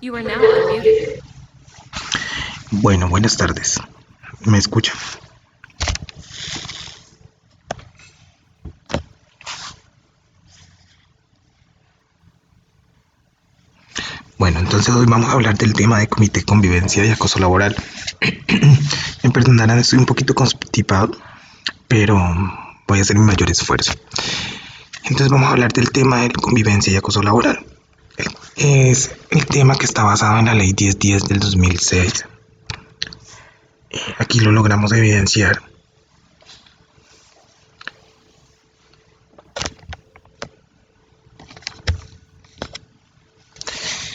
You are now unmuted. Bueno, buenas tardes. ¿Me escucha? Bueno, entonces hoy vamos a hablar del tema de comité de convivencia y acoso laboral. Me perdonarán, estoy un poquito constipado, pero voy a hacer mi mayor esfuerzo. Entonces vamos a hablar del tema de convivencia y acoso laboral. Es el tema que está basado en la ley 1010 del 2006. Aquí lo logramos evidenciar.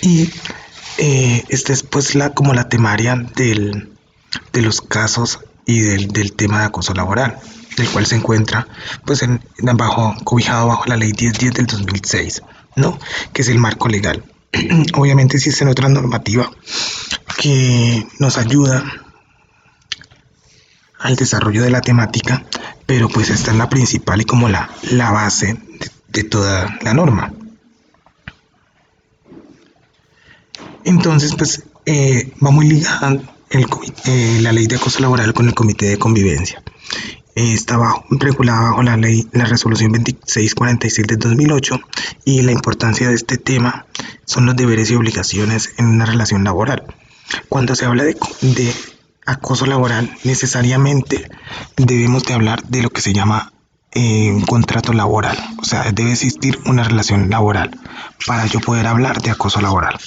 Y esta es pues como la temaria de los casos y del tema de acoso laboral, del cual se encuentra pues cobijado bajo la ley 1010 del 2006, ¿no? Que es el marco legal. Obviamente existe otra normativa que nos ayuda al desarrollo de la temática, pero pues esta es la principal y como la base de toda la norma. Entonces, pues va muy ligada la ley de acoso laboral con el comité de convivencia. Está regulada bajo la resolución 2646 de 2008 y la importancia de este tema son los deberes y obligaciones en una relación laboral. Cuando se habla de acoso laboral, necesariamente debemos de hablar de lo que se llama un contrato laboral, o sea, debe existir una relación laboral para yo poder hablar de acoso laboral.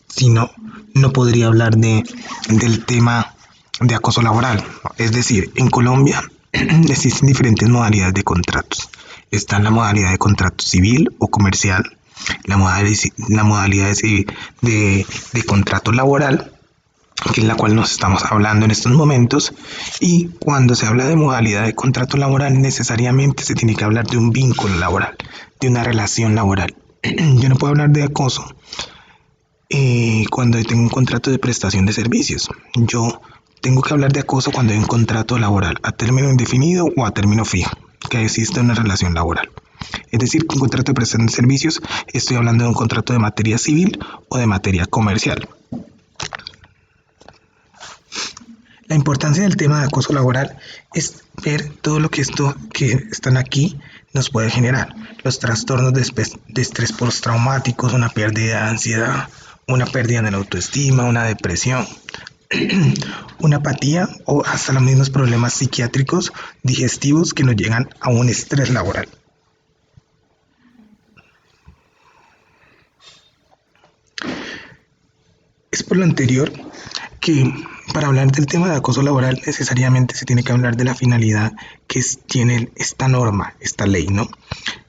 Si no, no podría hablar del tema de acoso laboral. Es decir, en Colombia existen diferentes modalidades de contratos. Está la modalidad de contrato civil o comercial, la modalidad de contrato laboral, que es la cual nos estamos hablando en estos momentos, y cuando se habla de modalidad de contrato laboral necesariamente se tiene que hablar de un vínculo laboral, de una relación laboral. Yo no puedo hablar de acoso cuando tengo un contrato de prestación de servicios. Yo tengo que hablar de acoso cuando hay un contrato laboral a término indefinido o a término fijo, que existe una relación laboral. Es decir, un contrato de prestación de servicios, estoy hablando de un contrato de materia civil o de materia comercial. La importancia del tema de acoso laboral es ver todo lo que esto que están aquí nos puede generar. Los trastornos de estrés postraumáticos, una pérdida de ansiedad, una pérdida de la autoestima, una depresión, una apatía o hasta los mismos problemas psiquiátricos digestivos que nos llegan a un estrés laboral. Es por lo anterior que para hablar del tema de acoso laboral necesariamente se tiene que hablar de la finalidad que tiene esta norma, esta ley, ¿no?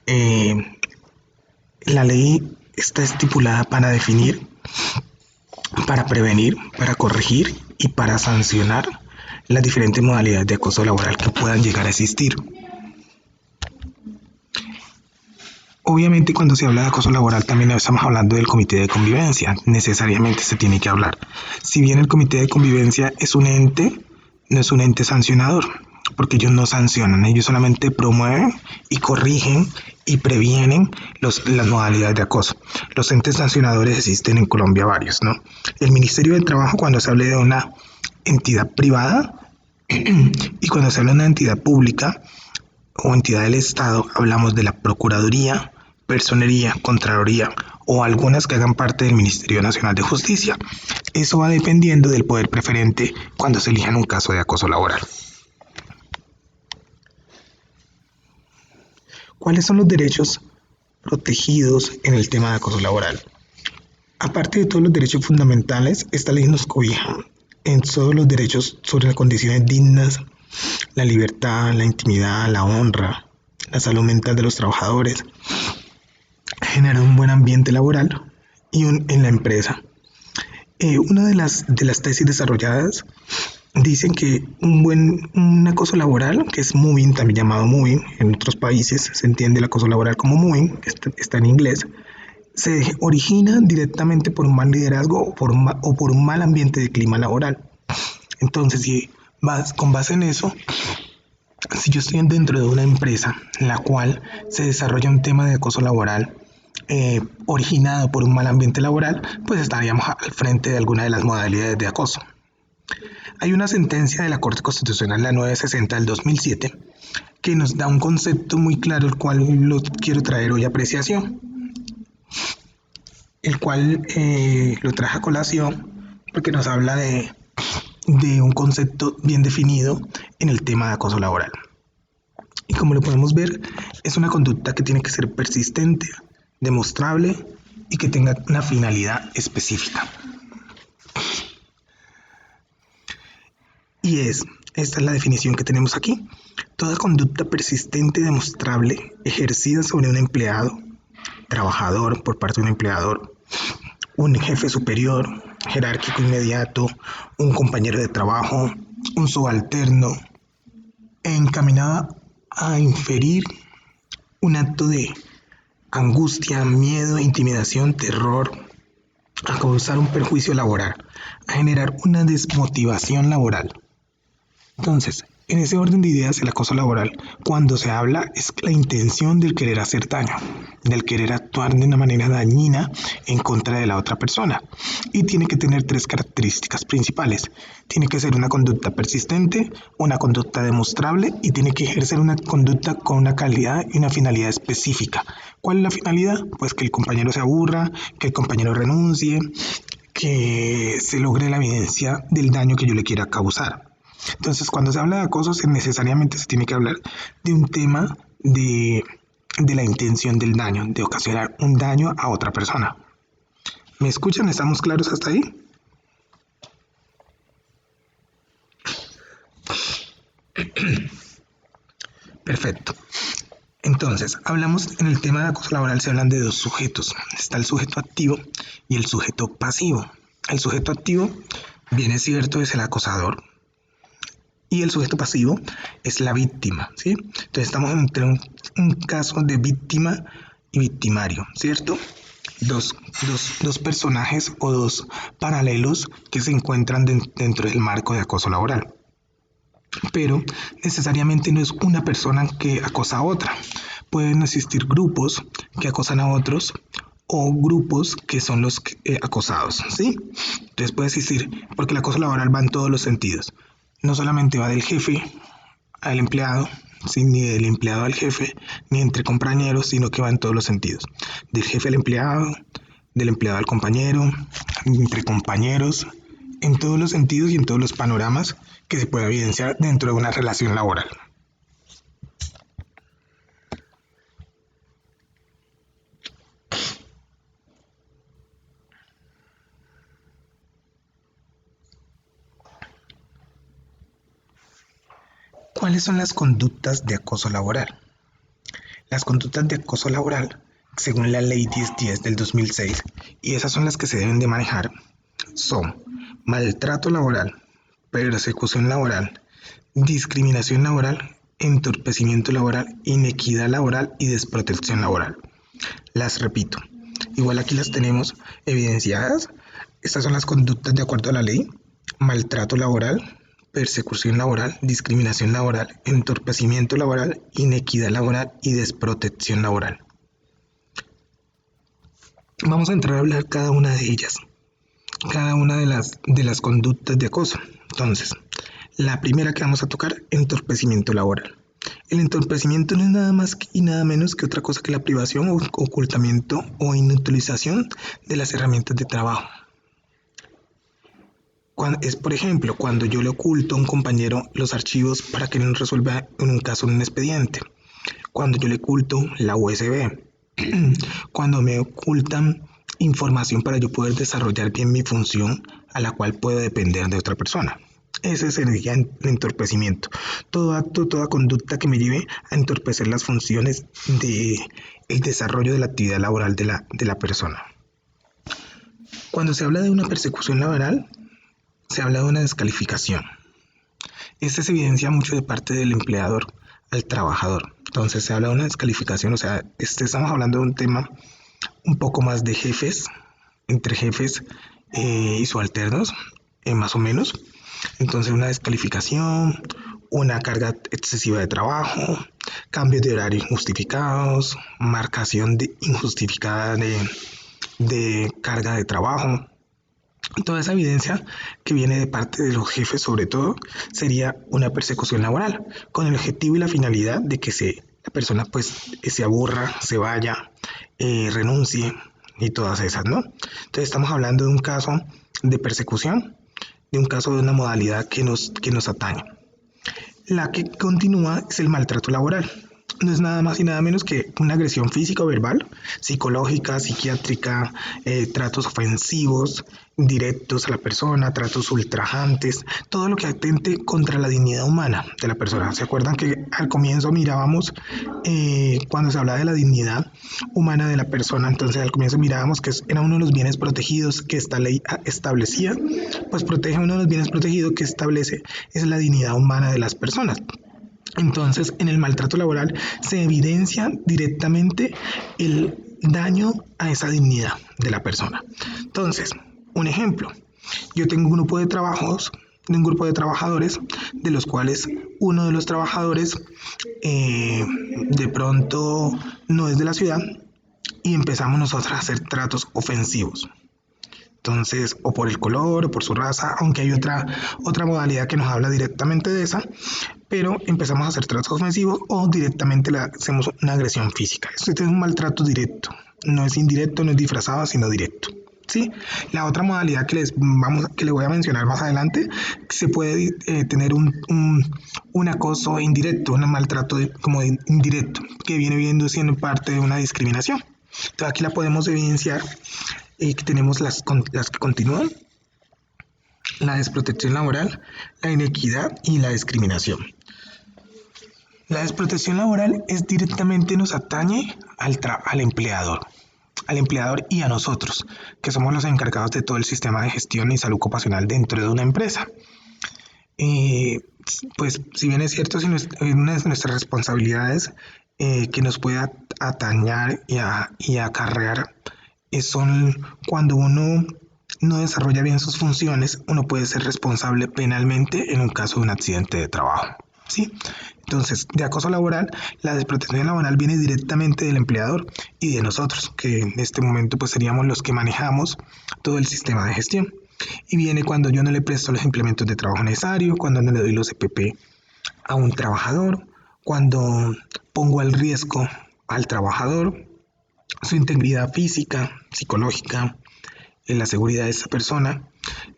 Eh, la ley está estipulada para definir, para prevenir, para corregir y para sancionar las diferentes modalidades de acoso laboral que puedan llegar a existir. Obviamente cuando se habla de acoso laboral también estamos hablando del comité de convivencia, necesariamente se tiene que hablar. Si bien el comité de convivencia es un ente, no es un ente sancionador, porque ellos no sancionan, ellos solamente promueven y corrigen y previenen las modalidades de acoso. Los entes sancionadores existen en Colombia varios, ¿no? El Ministerio del Trabajo cuando se habla de una entidad privada y cuando se habla de una entidad pública, o entidad del Estado, hablamos de la Procuraduría, Personería, Contraloría o algunas que hagan parte del Ministerio Nacional de Justicia. Eso va dependiendo del poder preferente cuando se elijan un caso de acoso laboral. ¿Cuáles son los derechos protegidos en el tema de acoso laboral? Aparte de todos los derechos fundamentales, esta ley nos cobija en todos los derechos sobre las condiciones dignas, la libertad, la intimidad, la honra, la salud mental de los trabajadores, generar un buen ambiente laboral en la empresa. Una de las tesis desarrolladas dicen que un acoso laboral, que es moving, también llamado moving, en otros países se entiende el acoso laboral como moving, está en inglés, se origina directamente por un mal liderazgo o por un mal ambiente de clima laboral. Entonces, con base en eso, si yo estoy dentro de una empresa en la cual se desarrolla un tema de acoso laboral, originado por un mal ambiente laboral, pues estaríamos al frente de alguna de las modalidades de acoso. Hay una sentencia de la Corte Constitucional, la 960 del 2007, que nos da un concepto muy claro, el cual lo quiero traer hoy a apreciación, el cual lo traje a colación porque nos habla de un concepto bien definido en el tema de acoso laboral. Y como lo podemos ver, es una conducta que tiene que ser persistente, demostrable y que tenga una finalidad específica. Y esta es la definición que tenemos aquí: toda conducta persistente y demostrable ejercida sobre un empleado, trabajador por parte de un empleador, un jefe superior, jerárquico inmediato, un compañero de trabajo, un subalterno, encaminada a inferir un acto de angustia, miedo, intimidación, terror, a causar un perjuicio laboral, a generar una desmotivación laboral. Entonces, en ese orden de ideas, el acoso laboral, cuando se habla, es la intención del querer hacer daño, del querer actuar de una manera dañina en contra de la otra persona. Y tiene que tener 3 características principales. Tiene que ser una conducta persistente, una conducta demostrable y tiene que ejercer una conducta con una calidad y una finalidad específica. ¿Cuál es la finalidad? Pues que el compañero se aburra, que el compañero renuncie, que se logre la evidencia del daño que yo le quiera causar. Entonces, cuando se habla de acoso, necesariamente se tiene que hablar de un tema de la intención del daño, de ocasionar un daño a otra persona. ¿Me escuchan? ¿Estamos claros hasta ahí? Perfecto. Entonces, hablamos en el tema de acoso laboral, se hablan de 2 sujetos. Está el sujeto activo y el sujeto pasivo. El sujeto activo, bien es cierto, es el acosador. Y el sujeto pasivo es la víctima, ¿sí? Entonces estamos entre un caso de víctima y victimario, ¿cierto? Dos personajes o 2 paralelos que se encuentran dentro del marco de acoso laboral. Pero necesariamente no es una persona que acosa a otra. Pueden existir grupos que acosan a otros o grupos que son los acosados, ¿sí? Entonces puede existir, porque el acoso laboral va en todos los sentidos. No solamente va del jefe al empleado, ¿sí? Ni del empleado al jefe, ni entre compañeros, sino que va en todos los sentidos. Del jefe al empleado, del empleado al compañero, entre compañeros, en todos los sentidos y en todos los panoramas que se puede evidenciar dentro de una relación laboral. ¿Cuáles son las conductas de acoso laboral? Las conductas de acoso laboral, según la Ley 1010 del 2006, y esas son las que se deben de manejar, son maltrato laboral, persecución laboral, discriminación laboral, entorpecimiento laboral, inequidad laboral y desprotección laboral. Las repito, igual aquí las tenemos evidenciadas. Estas son las conductas de acuerdo a la ley: maltrato laboral, persecución laboral, discriminación laboral, entorpecimiento laboral, inequidad laboral y desprotección laboral. Vamos a entrar a hablar cada una de ellas, cada una de las conductas de acoso. Entonces, la primera que vamos a tocar, entorpecimiento laboral. El entorpecimiento no es nada más y nada menos que otra cosa que la privación o ocultamiento o inutilización de las herramientas de trabajo. Es, por ejemplo, cuando yo le oculto a un compañero los archivos para que no resuelva en un caso en un expediente. Cuando yo le oculto la USB. Cuando me ocultan información para yo poder desarrollar bien mi función a la cual puedo depender de otra persona. Ese sería el entorpecimiento. Todo acto, toda conducta que me lleve a entorpecer las funciones del desarrollo de la actividad laboral de la persona. Cuando se habla de una persecución laboral, se habla de una descalificación. Este se evidencia mucho de parte del empleador al trabajador. Entonces se habla de una descalificación, o sea, estamos hablando de un tema un poco más de jefes, entre jefes y subalternos, más o menos. Entonces una descalificación, una carga excesiva de trabajo, cambios de horario injustificados, marcación injustificada de carga de trabajo. Toda esa evidencia que viene de parte de los jefes, sobre todo, sería una persecución laboral, con el objetivo y la finalidad de que la persona pues se aburra, se vaya, renuncie y todas esas, ¿no? Entonces estamos hablando de un caso de persecución, de un caso de una modalidad que nos atañe. La que continúa es el maltrato laboral. No es nada más y nada menos que una agresión física o verbal, psicológica, psiquiátrica, tratos ofensivos, directos a la persona, tratos ultrajantes, todo lo que atente contra la dignidad humana de la persona. ¿Se acuerdan que al comienzo mirábamos cuando se hablaba de la dignidad humana de la persona? Entonces al comienzo mirábamos que era uno de los bienes protegidos que esta ley establecía, pues protege uno de los bienes protegidos que establece es la dignidad humana de las personas. Entonces, en el maltrato laboral se evidencia directamente el daño a esa dignidad de la persona. Entonces, un ejemplo, yo tengo un grupo de trabajadores, de los cuales uno de los trabajadores de pronto no es de la ciudad y empezamos nosotros a hacer tratos ofensivos. Entonces, o por el color, o por su raza, aunque hay otra modalidad que nos habla directamente de esa, pero empezamos a hacer tratos ofensivos o directamente le hacemos una agresión física. Esto es un maltrato directo, no es indirecto, no es disfrazado, sino directo. ¿Sí? La otra modalidad que les voy a mencionar más adelante, se puede tener un acoso indirecto, un maltrato como indirecto, que viene siendo parte de una discriminación. Entonces aquí la podemos evidenciar que tenemos las que continúan: la desprotección laboral, la inequidad y la discriminación. La desprotección laboral es directamente nos atañe al empleador y a nosotros, que somos los encargados de todo el sistema de gestión y salud ocupacional dentro de una empresa. Pues si bien es cierto, una de nuestras responsabilidades que nos puede atañar y acarrear son cuando uno no desarrolla bien sus funciones, uno puede ser responsable penalmente en un caso de un accidente de trabajo. ¿Sí? Entonces, de acoso laboral, la desprotección laboral viene directamente del empleador y de nosotros, que en este momento pues seríamos los que manejamos todo el sistema de gestión. Y viene cuando yo no le presto los implementos de trabajo necesarios, cuando no le doy los EPP a un trabajador, cuando pongo al riesgo al trabajador, su integridad física, psicológica, en la seguridad de esa persona,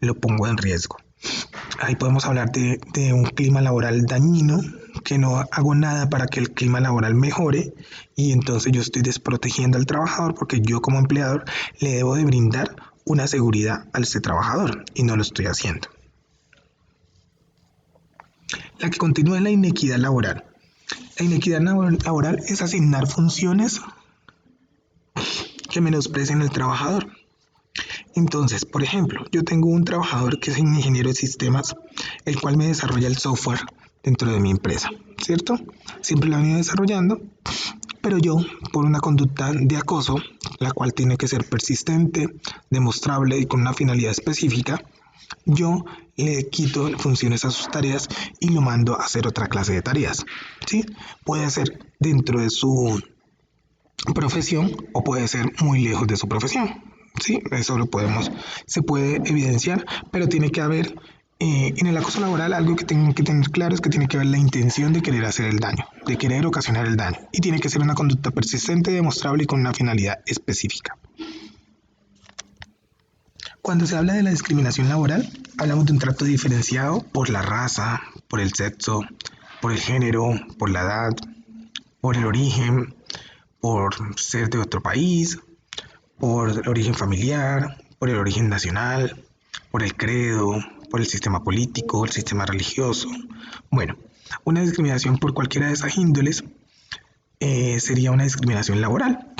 lo pongo en riesgo. Ahí podemos hablar de un clima laboral dañino, que no hago nada para que el clima laboral mejore y entonces yo estoy desprotegiendo al trabajador porque yo como empleador le debo de brindar una seguridad a ese trabajador y no lo estoy haciendo. La que continúa es la inequidad laboral. La inequidad laboral es asignar funciones que menosprecien al trabajador. Entonces, por ejemplo, yo tengo un trabajador que es ingeniero de sistemas, el cual me desarrolla el software dentro de mi empresa, ¿cierto? Siempre lo he venido desarrollando, pero yo, por una conducta de acoso, la cual tiene que ser persistente, demostrable y con una finalidad específica, yo le quito funciones a sus tareas y lo mando a hacer otra clase de tareas, ¿sí? Puede ser dentro de su profesión o puede ser muy lejos de su profesión. Sí, eso se puede evidenciar, pero tiene que haber en el acoso laboral algo que tienen que tener claro es que tiene que haber la intención de querer hacer el daño, de querer ocasionar el daño, y tiene que ser una conducta persistente, demostrable y con una finalidad específica. Cuando se habla de la discriminación laboral, hablamos de un trato diferenciado por la raza, por el sexo, por el género, por la edad, por el origen, por ser de otro país, por el origen familiar, por el origen nacional, por el credo, por el sistema político, el sistema religioso. Bueno, una discriminación por cualquiera de esas índoles sería una discriminación laboral.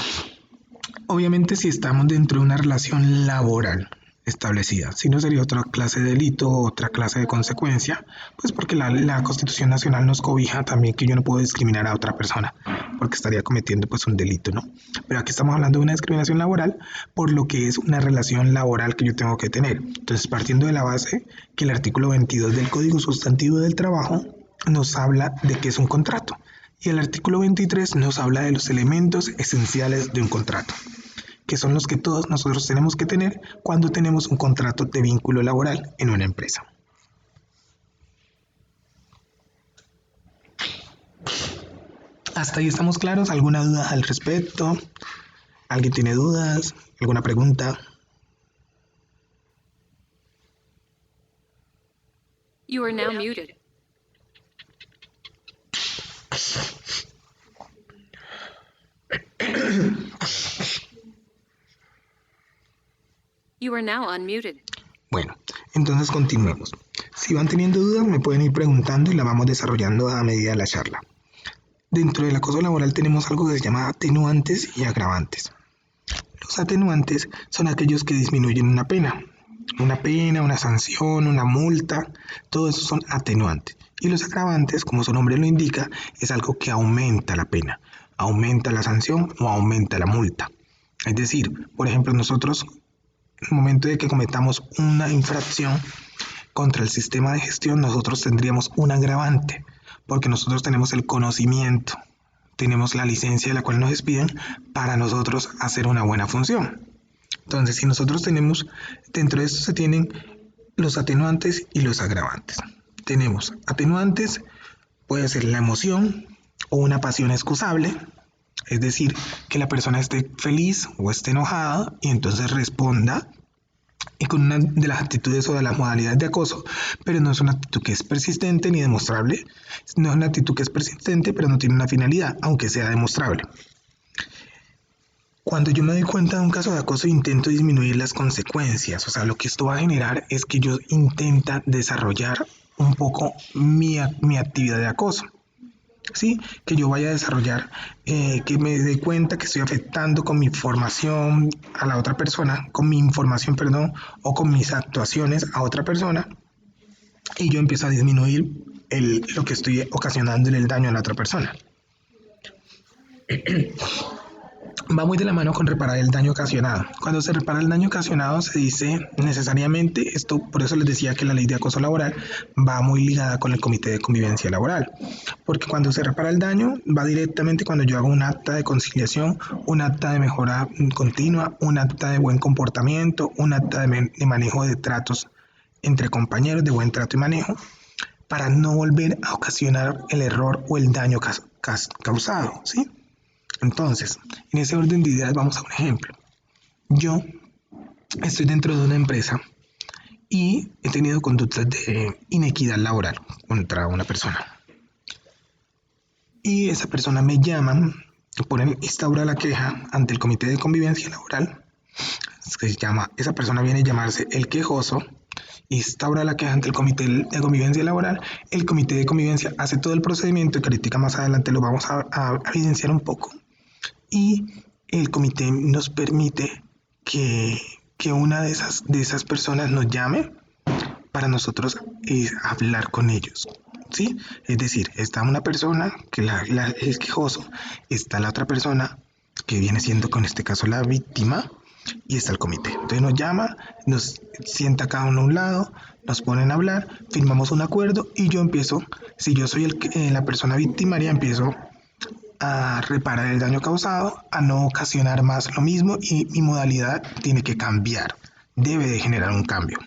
Obviamente si estamos dentro de una relación laboral establecida, si no sería otra clase de delito, otra clase de consecuencia, pues porque la Constitución Nacional nos cobija también que yo no puedo discriminar a otra persona, porque estaría cometiendo pues un delito, ¿no? Pero aquí estamos hablando de una discriminación laboral por lo que es una relación laboral que yo tengo que tener. Entonces, partiendo de la base que el artículo 22 del Código Sustantivo del Trabajo nos habla de que es un contrato, Y el artículo 23 nos habla de los elementos esenciales de un contrato, que son los que todos nosotros tenemos que tener cuando tenemos un contrato de vínculo laboral en una empresa. ¿Hasta ahí estamos claros? ¿Alguna duda al respecto? ¿Alguien tiene dudas? ¿Alguna pregunta? You are now muted. You are now unmuted. Bueno, entonces continuemos. Si van teniendo dudas, me pueden ir preguntando y la vamos desarrollando a medida de la charla. Dentro del acoso laboral tenemos algo que se llama atenuantes y agravantes. Los atenuantes son aquellos que disminuyen una pena, una sanción, una multa, todo eso son atenuantes. Y los agravantes, como su nombre lo indica, es algo que aumenta la pena, aumenta la sanción o aumenta la multa. Es decir, por ejemplo, nosotros, en el momento de que cometamos una infracción contra el sistema de gestión, nosotros tendríamos un agravante, porque nosotros tenemos el conocimiento, tenemos la licencia de la cual nos despiden para nosotros hacer una buena función. Entonces, si nosotros tenemos, dentro de esto se tienen los atenuantes y los agravantes. Tenemos atenuantes, puede ser la emoción o una pasión excusable, es decir, que la persona esté feliz o esté enojada y entonces responda y con una de las actitudes o de las modalidades de acoso, pero no es una actitud que es persistente ni demostrable, no es una actitud que es persistente, pero no tiene una finalidad, aunque sea demostrable. Cuando yo me doy cuenta de un caso de acoso, intento disminuir las consecuencias, o sea, lo que esto va a generar es que yo intenta desarrollar un poco mi actividad de acoso. ¿Sí? Que yo vaya a desarrollar, que me dé cuenta que estoy afectando con mi formación a la otra persona, con mi información, perdón, o con mis actuaciones a otra persona, y yo empiezo a disminuir lo que estoy ocasionándole el daño a la otra persona. Va muy de la mano con reparar el daño ocasionado. Cuando se repara el daño ocasionado se dice necesariamente, esto por eso les decía que la ley de acoso laboral va muy ligada con el comité de convivencia laboral, porque cuando se repara el daño va directamente cuando yo hago un acta de conciliación, un acta de mejora continua, un acta de buen comportamiento, un acta de manejo de tratos entre compañeros, de buen trato y manejo, para no volver a ocasionar el error o el daño causado, ¿sí? Entonces, en ese orden de ideas vamos a un ejemplo. Yo estoy dentro de una empresa y he tenido conductas de inequidad laboral contra una persona. Y esa persona me llama, instaura la queja ante el comité de convivencia laboral. Esa persona viene a llamarse el quejoso, instaura la queja ante el comité de convivencia laboral. El comité de convivencia hace todo el procedimiento que ahorita más adelante lo vamos a evidenciar un poco. Y el comité nos permite que una de esas personas nos llame para nosotros hablar con ellos, ¿sí? Es decir, está una persona que es quejoso, está la otra persona que viene siendo, con este caso, la víctima, y está el comité. Entonces nos llama, nos sienta cada uno a un lado, nos ponen a hablar, firmamos un acuerdo y yo empiezo, si yo soy la persona victimaria, empiezo a reparar el daño causado, a no ocasionar más lo mismo, y mi modalidad tiene que cambiar, debe de generar un cambio.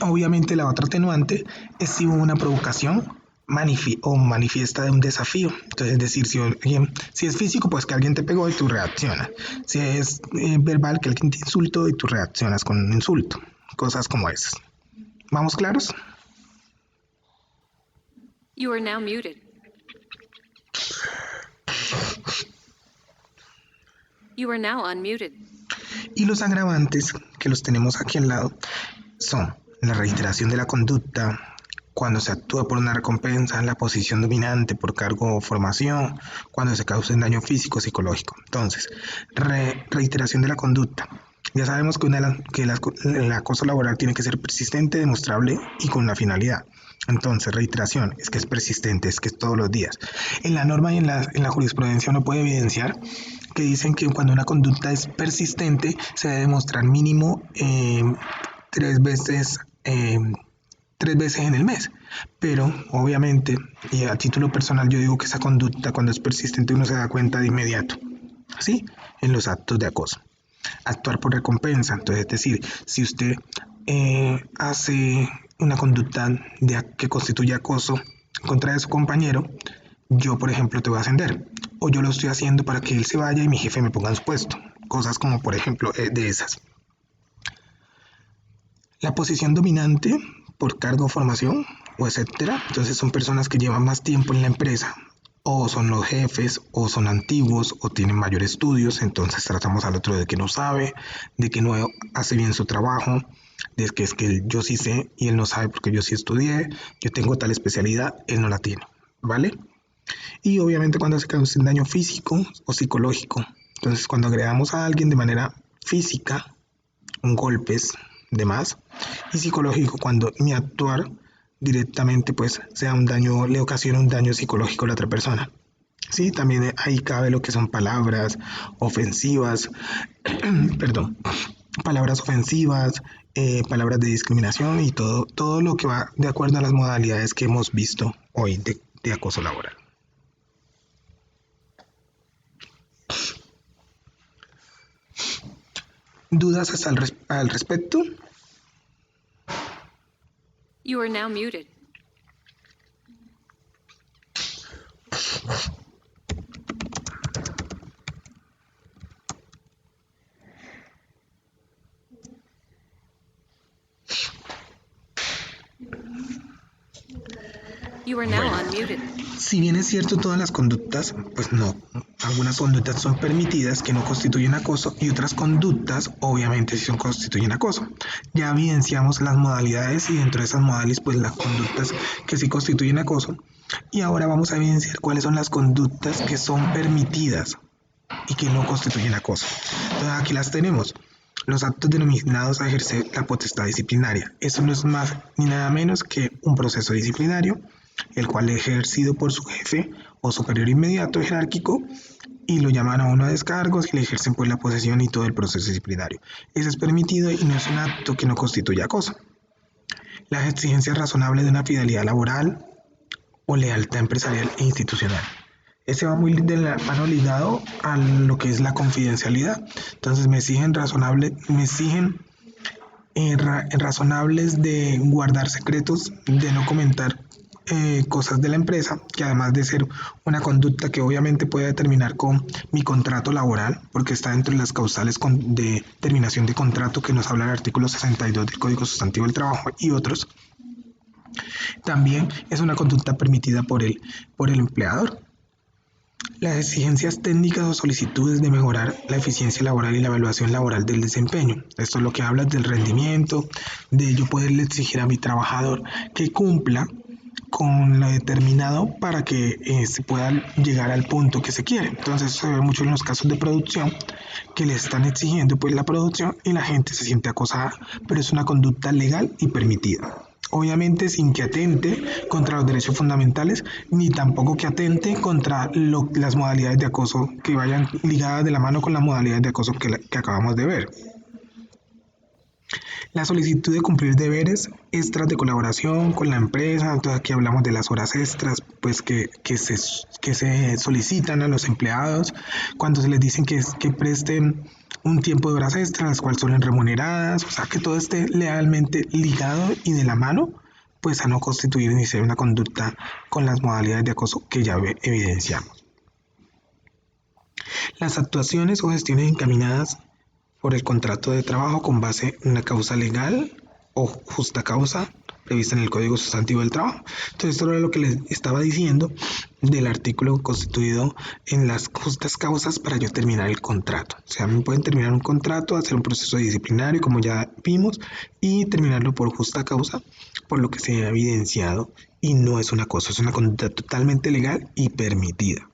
Obviamente la otra atenuante es si hubo una provocación manifiesta de un desafío. Entonces, es decir, si es físico, pues que alguien te pegó y tú reaccionas. Si es verbal, que alguien te insultó y tú reaccionas con un insulto. Cosas como esas. ¿Vamos claros? You are now muted. You are now unmuted. Y los agravantes, que los tenemos aquí al lado, son la reiteración de la conducta, cuando se actúa por una recompensa, la posición dominante por cargo o formación, cuando se causa un daño físico o psicológico. Entonces, reiteración de la conducta. Ya sabemos que el acoso laboral tiene que ser persistente, demostrable y con una finalidad. Entonces, reiteración es que es persistente, es que es todos los días. En la norma y en la jurisprudencia uno puede evidenciar que dicen que cuando una conducta es persistente se debe demostrar mínimo 3 veces 3 veces en el mes. Pero obviamente, y a título personal, yo digo que esa conducta cuando es persistente uno se da cuenta de inmediato, ¿sí? En los actos de acoso. Actuar por recompensa, entonces es decir, si usted hace una conducta que constituye acoso en contra de su compañero, yo por ejemplo te voy a ascender, o yo lo estoy haciendo para que él se vaya y mi jefe me ponga en su puesto, cosas como por ejemplo de esas. La posición dominante por cargo o formación o etcétera, entonces son personas que llevan más tiempo en la empresa, o son los jefes, o son antiguos, o tienen mayor estudios, entonces tratamos al otro de que no sabe, de que no hace bien su trabajo, de que es que yo sí sé y él no sabe porque yo sí estudié, yo tengo tal especialidad, él no la tiene, ¿vale? Y obviamente cuando se causa un daño físico o psicológico, entonces cuando agredamos a alguien de manera física, golpes, demás, y psicológico cuando mi actuar directamente pues sea un daño, le ocasiona un daño psicológico a la otra persona. Sí, también ahí cabe lo que son palabras ofensivas, perdón, palabras ofensivas, palabras de discriminación y todo lo que va de acuerdo a las modalidades que hemos visto hoy de acoso laboral. ¿Dudas hasta al respecto? You are now muted. You are now Bueno, unmuted. si bien es cierto todas las conductas, pues no, algunas conductas son permitidas que no constituyen acoso y otras conductas obviamente sí constituyen acoso. Ya evidenciamos las modalidades y dentro de esas modalidades pues las conductas que sí constituyen acoso y ahora vamos a evidenciar cuáles son las conductas que son permitidas y que no constituyen acoso. Entonces aquí las tenemos. Los actos denominados a ejercer la potestad disciplinaria. Eso no es más ni nada menos que un proceso disciplinario, el cual es ejercido por su jefe o superior inmediato jerárquico y lo llaman a uno a descargos y le ejercen pues la posesión y todo el proceso disciplinario. Eso es permitido y no es un acto que no constituye acoso. Las exigencias razonables de una fidelidad laboral o lealtad empresarial e institucional. Ese va muy de la mano ligado a lo que es la confidencialidad. Entonces me exigen razonables de guardar secretos, de no comentar cosas de la empresa, que además de ser una conducta que obviamente puede terminar con mi contrato laboral, porque está dentro de las causales de terminación de contrato que nos habla el artículo 62 del Código Sustantivo del Trabajo y otros, también es una conducta permitida por el empleador. Las exigencias técnicas o solicitudes de mejorar la eficiencia laboral y la evaluación laboral del desempeño. Esto es lo que habla del rendimiento, de yo poderle exigir a mi trabajador que cumpla con lo determinado para que se pueda llegar al punto que se quiere. Entonces eso se ve mucho en los casos de producción que le están exigiendo pues la producción y la gente se siente acosada, pero es una conducta legal y permitida. Obviamente sin que atente contra los derechos fundamentales, ni tampoco que atente contra las modalidades de acoso que vayan ligadas de la mano con las modalidades de acoso que acabamos de ver. La solicitud de cumplir deberes extras de colaboración con la empresa, entonces aquí hablamos de las horas extras pues que se solicitan a los empleados cuando se les dicen que presten un tiempo de horas extras, las cuales son remuneradas, o sea que todo esté legalmente ligado y de la mano pues a no constituir ni ser una conducta con las modalidades de acoso que ya evidenciamos. Las actuaciones o gestiones encaminadas por el contrato de trabajo con base en una causa legal o justa causa prevista en el Código Sustantivo del Trabajo. Entonces, esto era lo que les estaba diciendo del artículo constituido en las justas causas para yo terminar el contrato. O sea, me pueden terminar un contrato, hacer un proceso disciplinario, como ya vimos, y terminarlo por justa causa, por lo que se ha evidenciado, y no es un acoso, es una conducta totalmente legal y permitida.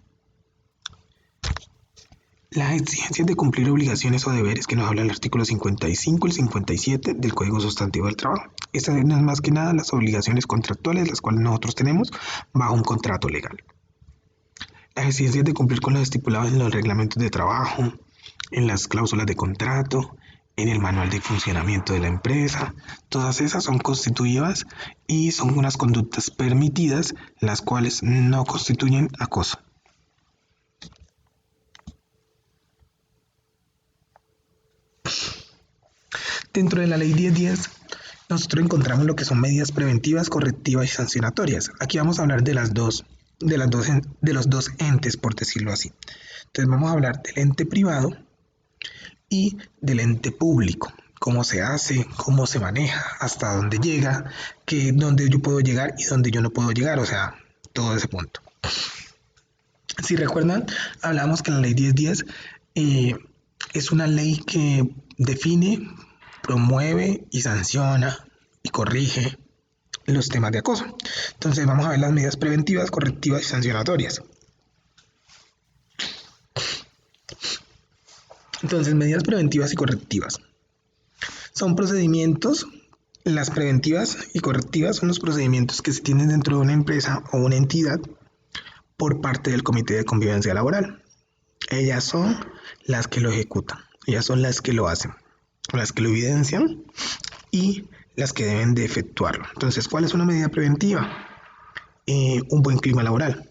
Las exigencias de cumplir obligaciones o deberes que nos habla el artículo 55 y el 57 del Código Sustantivo del Trabajo. Estas no es más que nada las obligaciones contractuales las cuales nosotros tenemos bajo un contrato legal. Las exigencias de cumplir con los estipulados en los reglamentos de trabajo, en las cláusulas de contrato, en el manual de funcionamiento de la empresa. Todas esas son constitutivas y son unas conductas permitidas, las cuales no constituyen acoso. Dentro de la ley 1010, nosotros encontramos lo que son medidas preventivas, correctivas y sancionatorias. Aquí vamos a hablar de los dos entes, por decirlo así. Entonces vamos a hablar del ente privado y del ente público. Cómo se hace, cómo se maneja, hasta dónde llega, dónde yo puedo llegar y dónde yo no puedo llegar, o sea, todo ese punto. Si recuerdan, hablamos que la ley 1010 es una ley que define, promueve y sanciona y corrige los temas de acoso. Entonces vamos a ver las medidas preventivas, correctivas y sancionatorias. Entonces, medidas preventivas y correctivas. Son procedimientos, las preventivas y correctivas son los procedimientos que se tienen dentro de una empresa o una entidad por parte del Comité de Convivencia Laboral. Ellas son las que lo ejecutan, ellas son las que lo hacen, las que lo evidencian y las que deben de efectuarlo. Entonces, ¿cuál es una medida preventiva? Un buen clima laboral.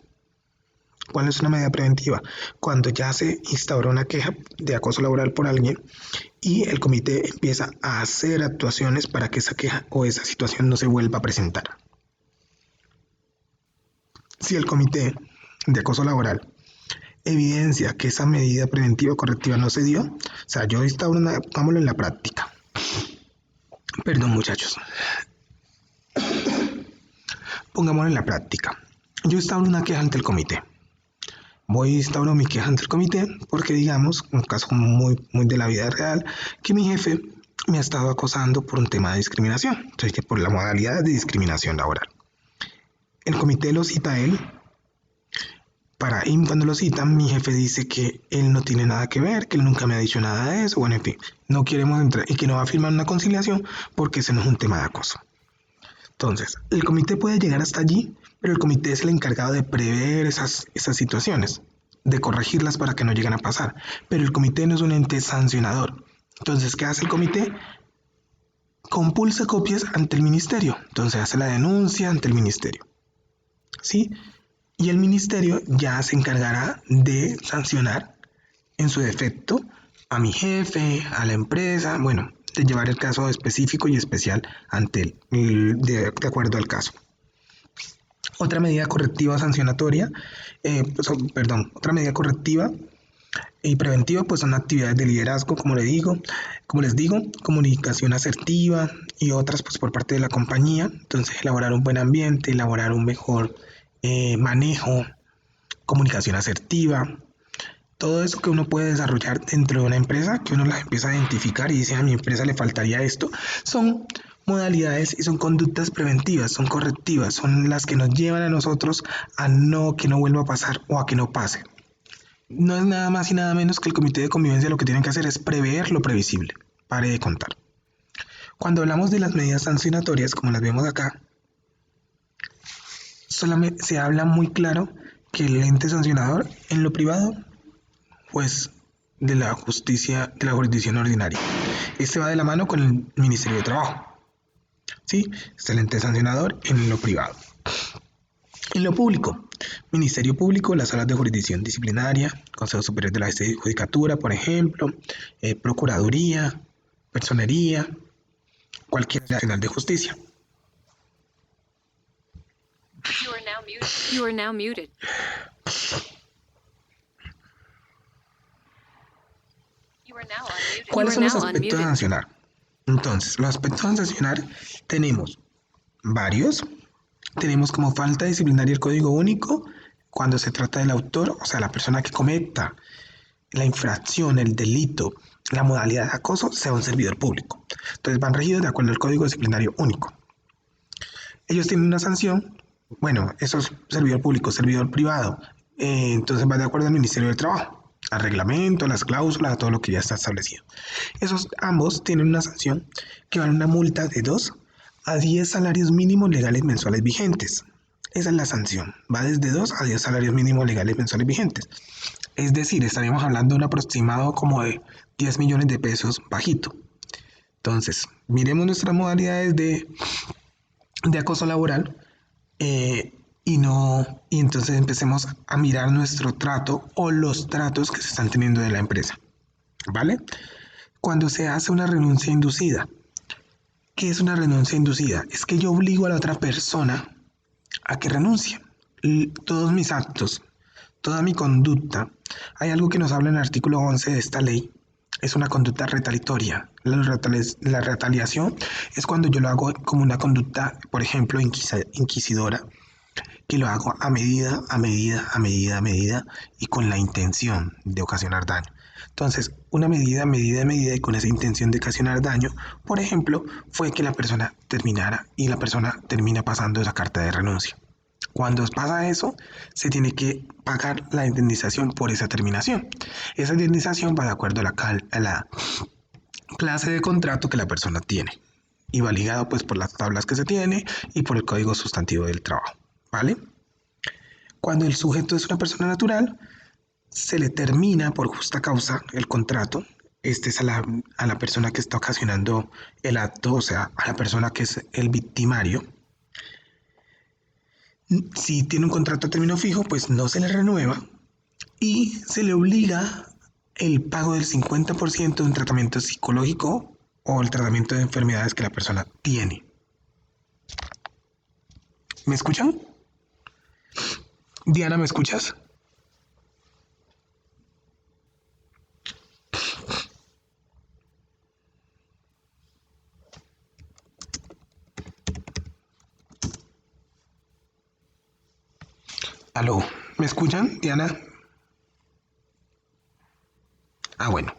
¿Cuál es una medida preventiva? Cuando ya se instaura una queja de acoso laboral por alguien y el comité empieza a hacer actuaciones para que esa queja o esa situación no se vuelva a presentar. Si el comité de acoso laboral evidencia que esa medida preventiva o correctiva no se dio, o sea, yo instauro una, pongámoslo en la práctica. Perdón, muchachos. Pongámoslo en la práctica. Yo instauro una queja ante el comité. Voy a instaurar mi queja ante el comité porque, digamos, un caso muy de la vida real, que mi jefe me ha estado acosando por un tema de discriminación, entonces que por la modalidad de discriminación laboral. El comité lo cita a él, y cuando lo citan, mi jefe dice que él no tiene nada que ver, que él nunca me ha dicho nada de eso, bueno, en fin, no queremos entrar y que no va a firmar una conciliación porque ese no es un tema de acoso. Entonces, el comité puede llegar hasta allí, pero el comité es el encargado de prever esas situaciones, de corregirlas para que no lleguen a pasar. Pero el comité no es un ente sancionador. Entonces, ¿qué hace el comité? Compulsa copias ante el ministerio. Entonces, hace la denuncia ante el ministerio. ¿Sí? Y el ministerio ya se encargará de sancionar en su defecto a mi jefe, a la empresa, bueno, de llevar el caso específico y especial ante él, de acuerdo al caso. Otra medida correctiva sancionatoria, otra medida correctiva y preventiva, pues son actividades de liderazgo, como les digo, comunicación asertiva y otras pues por parte de la compañía. Entonces, elaborar un buen ambiente, elaborar un mejor manejo, comunicación asertiva. Todo eso que uno puede desarrollar dentro de una empresa, que uno las empieza a identificar y dice, a mi empresa le faltaría esto, son modalidades y son conductas preventivas, son correctivas, son las que nos llevan a nosotros a que no vuelva a pasar o a que no pase. No es nada más y nada menos que el comité de convivencia lo que tienen que hacer es prever lo previsible. Pare de contar. Cuando hablamos de las medidas sancionatorias, como las vemos acá, solamente se habla muy claro que el ente sancionador en lo privado, pues de la justicia, de la jurisdicción ordinaria. Este va de la mano con el Ministerio de Trabajo. ¿Sí? Es el ente sancionador en lo privado. En lo público, Ministerio Público, las salas de jurisdicción disciplinaria, Consejo Superior de la Judicatura, por ejemplo, Procuraduría, Personería, cualquier nacional de justicia. You are now muted. You are now muted. You are now unmuted. ¿Cuáles son los aspectos a sancionar? Entonces, los aspectos a sancionar tenemos varios. Tenemos como falta disciplinaria el código único cuando se trata del autor, o sea, la persona que cometa la infracción, el delito, la modalidad de acoso, sea un servidor público. Entonces van regidos de acuerdo al código disciplinario único. Ellos tienen una sanción, bueno, eso es servidor público, servidor privado, entonces va de acuerdo al Ministerio del Trabajo, al reglamento, a las cláusulas, a todo lo que ya está establecido. Esos ambos tienen una sanción que van a una multa de 2 a 10 salarios mínimos legales mensuales vigentes. Esa es la sanción, va desde 2 a 10 salarios mínimos legales mensuales vigentes. Es decir, estaríamos hablando de un aproximado como de 10 millones de pesos bajito. Entonces, miremos nuestras modalidades de acoso laboral y entonces empecemos a mirar nuestro trato o los tratos que se están teniendo de la empresa, ¿vale? Cuando se hace una renuncia inducida, ¿qué es una renuncia inducida? Es que yo obligo a la otra persona a que renuncie. Todos mis actos, toda mi conducta, hay algo que nos habla en el artículo 11 de esta ley, es una conducta retaliatoria. La retaliación es cuando yo lo hago como una conducta, por ejemplo, inquisidora, que lo hago a medida, a medida, a medida, a medida y con la intención de ocasionar daño. Entonces, una medida, medida, medida y con esa intención de ocasionar daño, por ejemplo, fue que la persona terminara y la persona termina pasando esa carta de renuncia. Cuando pasa eso, se tiene que pagar la indemnización por esa terminación. Esa indemnización va de acuerdo a la clase de contrato que la persona tiene y va ligado pues por las tablas que se tiene y por el código sustantivo del trabajo, ¿vale? Cuando el sujeto es una persona natural, se le termina por justa causa el contrato. Este es a la persona que está ocasionando el acto, o sea, a la persona que es el victimario. Si tiene un contrato a término fijo, pues no se le renueva y se le obliga el pago del 50% de un tratamiento psicológico o el tratamiento de enfermedades que la persona tiene. ¿Me escuchan? Diana, ¿me escuchas? Aló, ¿me escuchan, Diana? Ah, bueno.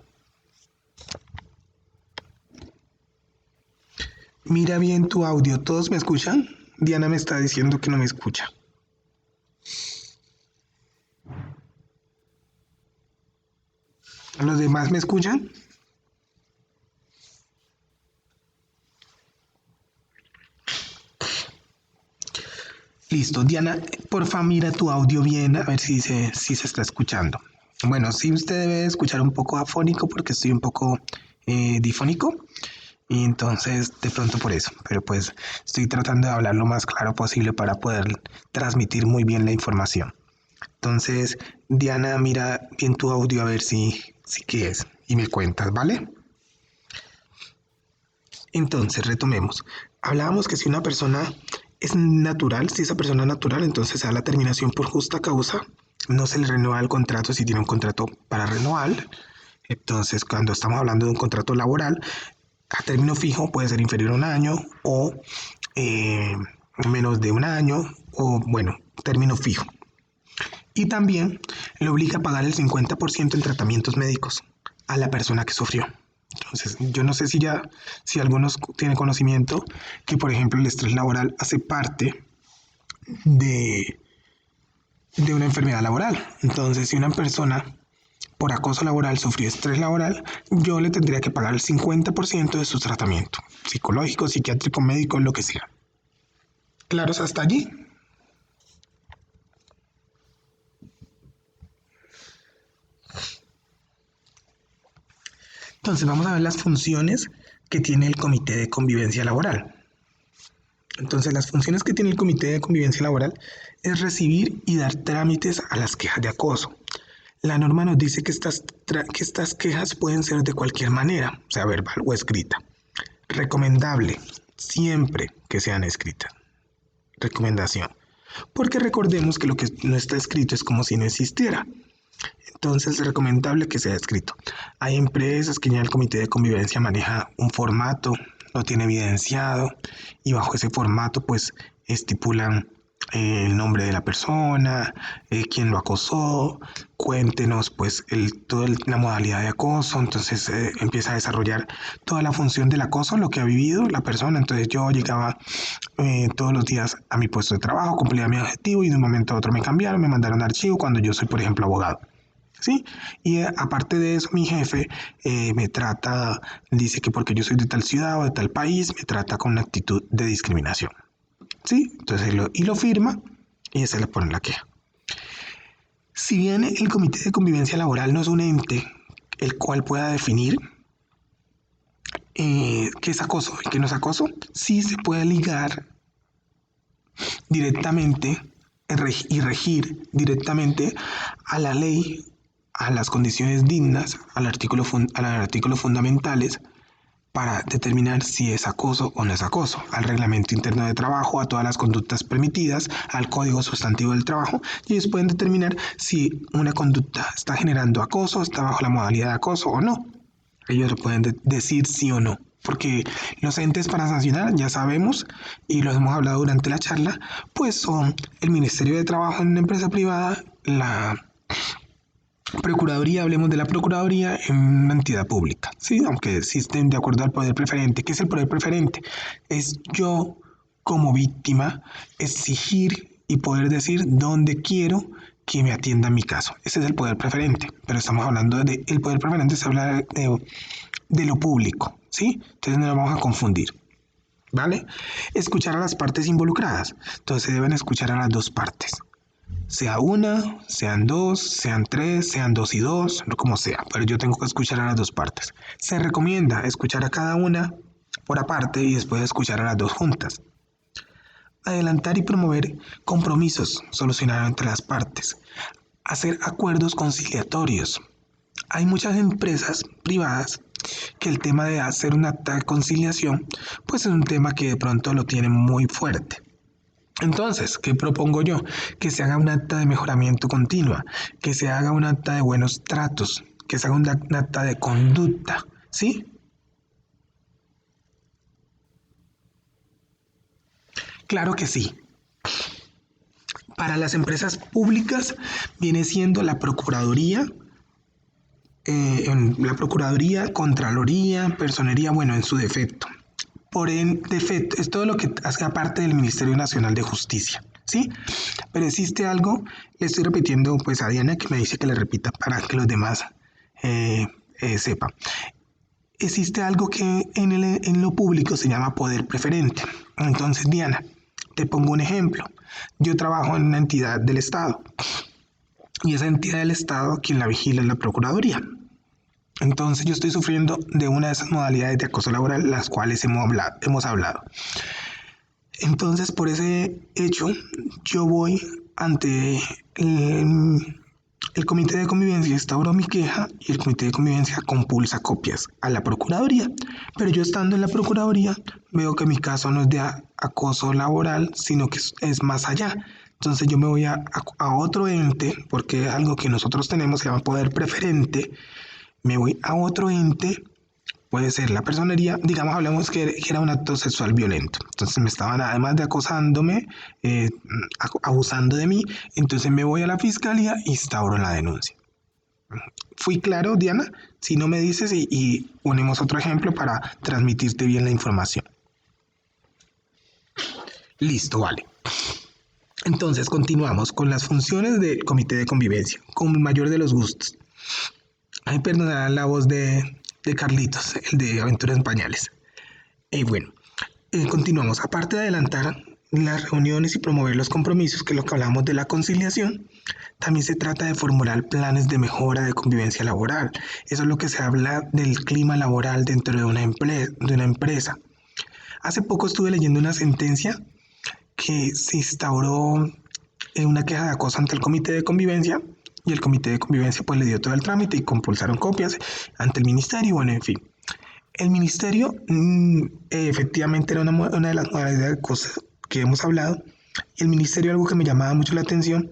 Mira bien tu audio. ¿Todos me escuchan? Diana me está diciendo que no me escucha. ¿Los demás me escuchan? Listo, Diana, porfa mira tu audio bien a ver si se está escuchando. Bueno, sí usted debe escuchar un poco afónico porque estoy un poco difónico y entonces de pronto por eso, pero pues estoy tratando de hablar lo más claro posible para poder transmitir muy bien la información. Entonces, Diana, mira bien tu audio a ver si qué es y me cuentas, ¿vale? Entonces, retomemos. Hablábamos que si una persona es natural, si esa persona es natural, entonces se da la terminación por justa causa, no se le renueva el contrato si tiene un contrato para renovar. Entonces, cuando estamos hablando de un contrato laboral, a término fijo puede ser inferior a un año o eh, menos de un año o, bueno, término fijo. Y también le obliga a pagar el 50% en tratamientos médicos a la persona que sufrió. Entonces, yo no sé si algunos tienen conocimiento que, por ejemplo, el estrés laboral hace parte de, de una enfermedad laboral. Entonces, si una persona por acoso laboral sufrió estrés laboral, yo le tendría que pagar el 50% de su tratamiento, psicológico, psiquiátrico, médico, lo que sea. ¿Claros hasta allí? Entonces, vamos a ver las funciones que tiene el Comité de Convivencia Laboral. Entonces, las funciones que tiene el Comité de Convivencia Laboral es recibir y dar trámites a las quejas de acoso. La norma nos dice que estas quejas pueden ser de cualquier manera, sea verbal o escrita. Recomendable, siempre que sean escritas. Recomendación. Porque recordemos que lo que no está escrito es como si no existiera. Entonces es recomendable que sea escrito. Hay empresas que ya el comité de convivencia maneja un formato, lo tiene evidenciado y bajo ese formato pues estipulan el nombre de la persona, quién lo acosó, cuéntenos pues toda la modalidad de acoso, entonces empieza a desarrollar toda la función del acoso, lo que ha vivido la persona. Entonces yo llegaba todos los días a mi puesto de trabajo, cumplía mi objetivo y de un momento a otro me cambiaron, me mandaron archivo cuando yo soy por ejemplo abogado. ¿Sí? Y aparte de eso, mi jefe me trata, dice que porque yo soy de tal ciudad o de tal país, me trata con una actitud de discriminación. ¿Sí? Entonces lo firma y se le pone la queja. Si bien el Comité de Convivencia Laboral no es un ente el cual pueda definir ¿Qué es acoso y qué no es acoso? Sí se puede ligar directamente y regir directamente a la ley, a las condiciones dignas, a los artículos fundamentales para determinar si es acoso o no es acoso, al reglamento interno de trabajo, a todas las conductas permitidas, al código sustantivo del trabajo, y ellos pueden determinar si una conducta está generando acoso, está bajo la modalidad de acoso o no. Ellos lo pueden decir sí o no, porque los entes para sancionar, ya sabemos, y lo hemos hablado durante la charla, pues son el Ministerio de Trabajo en una empresa privada, la Procuraduría, hablemos de la Procuraduría en una entidad pública, ¿sí? Aunque existen de acuerdo al poder preferente. ¿Qué es el poder preferente? Es yo, como víctima, exigir y poder decir dónde quiero que me atienda mi caso. Ese es el poder preferente, pero estamos hablando de el poder preferente, se habla de lo público, ¿sí? Entonces no lo vamos a confundir, ¿vale? Escuchar a las partes involucradas. Entonces deben escuchar a las dos partes. Sea una, sean dos, sean tres, sean dos y dos, no como sea, pero yo tengo que escuchar a las dos partes. Se recomienda escuchar a cada una por aparte y después escuchar a las dos juntas. Adelantar y promover compromisos, solucionar entre las partes. Hacer acuerdos conciliatorios. Hay muchas empresas privadas que el tema de hacer una acta de conciliación, pues es un tema que de pronto lo tienen muy fuerte. Entonces, ¿qué propongo yo? Que se haga un acta de mejoramiento continua, que se haga un acta de buenos tratos, que se haga un acta de conducta, ¿sí? Claro que sí. Para las empresas públicas viene siendo la Procuraduría, Contraloría, Personería, bueno, en su defecto. Por el defecto, es todo lo que hace parte del Ministerio Nacional de Justicia, ¿sí? Pero existe algo, le estoy repitiendo pues a Diana que me dice que le repita para que los demás sepan. Existe algo que en lo público se llama poder preferente. Entonces, Diana, te pongo un ejemplo. Yo trabajo en una entidad del Estado y esa entidad del Estado quien la vigila es la Procuraduría. Entonces yo estoy sufriendo de una de esas modalidades de acoso laboral las cuales hemos hablado. Entonces por ese hecho yo voy ante el comité de convivencia, instauro mi queja y el comité de convivencia compulsa copias a la Procuraduría. Pero yo estando en la Procuraduría veo que mi caso no es de acoso laboral, sino que es más allá. Entonces yo me voy a otro ente, porque es algo que nosotros tenemos, se llama poder preferente. Me voy a otro ente, puede ser la personería, digamos, hablamos que era un acto sexual violento. Entonces me estaban, además de acosándome, abusando de mí, entonces me voy a la fiscalía e instauro la denuncia. ¿Fui claro, Diana? Si no me dices y ponemos otro ejemplo para transmitirte bien la información. Listo, vale. Entonces continuamos con las funciones del comité de convivencia, con el mayor de los gustos. Ay, perdonarán la voz de Carlitos, el de Aventuras en Pañales. Bueno, continuamos. Aparte de adelantar las reuniones y promover los compromisos, que es lo que hablamos de la conciliación, también se trata de formular planes de mejora de convivencia laboral. Eso es lo que se habla del clima laboral dentro de una empresa. Hace poco estuve leyendo una sentencia que se instauró en una queja de acoso ante el comité de convivencia y el comité de convivencia pues le dio todo el trámite y compulsaron copias ante el ministerio, bueno, en fin. El ministerio efectivamente era una de las modalidades de cosas que hemos hablado. Y el ministerio, algo que me llamaba mucho la atención,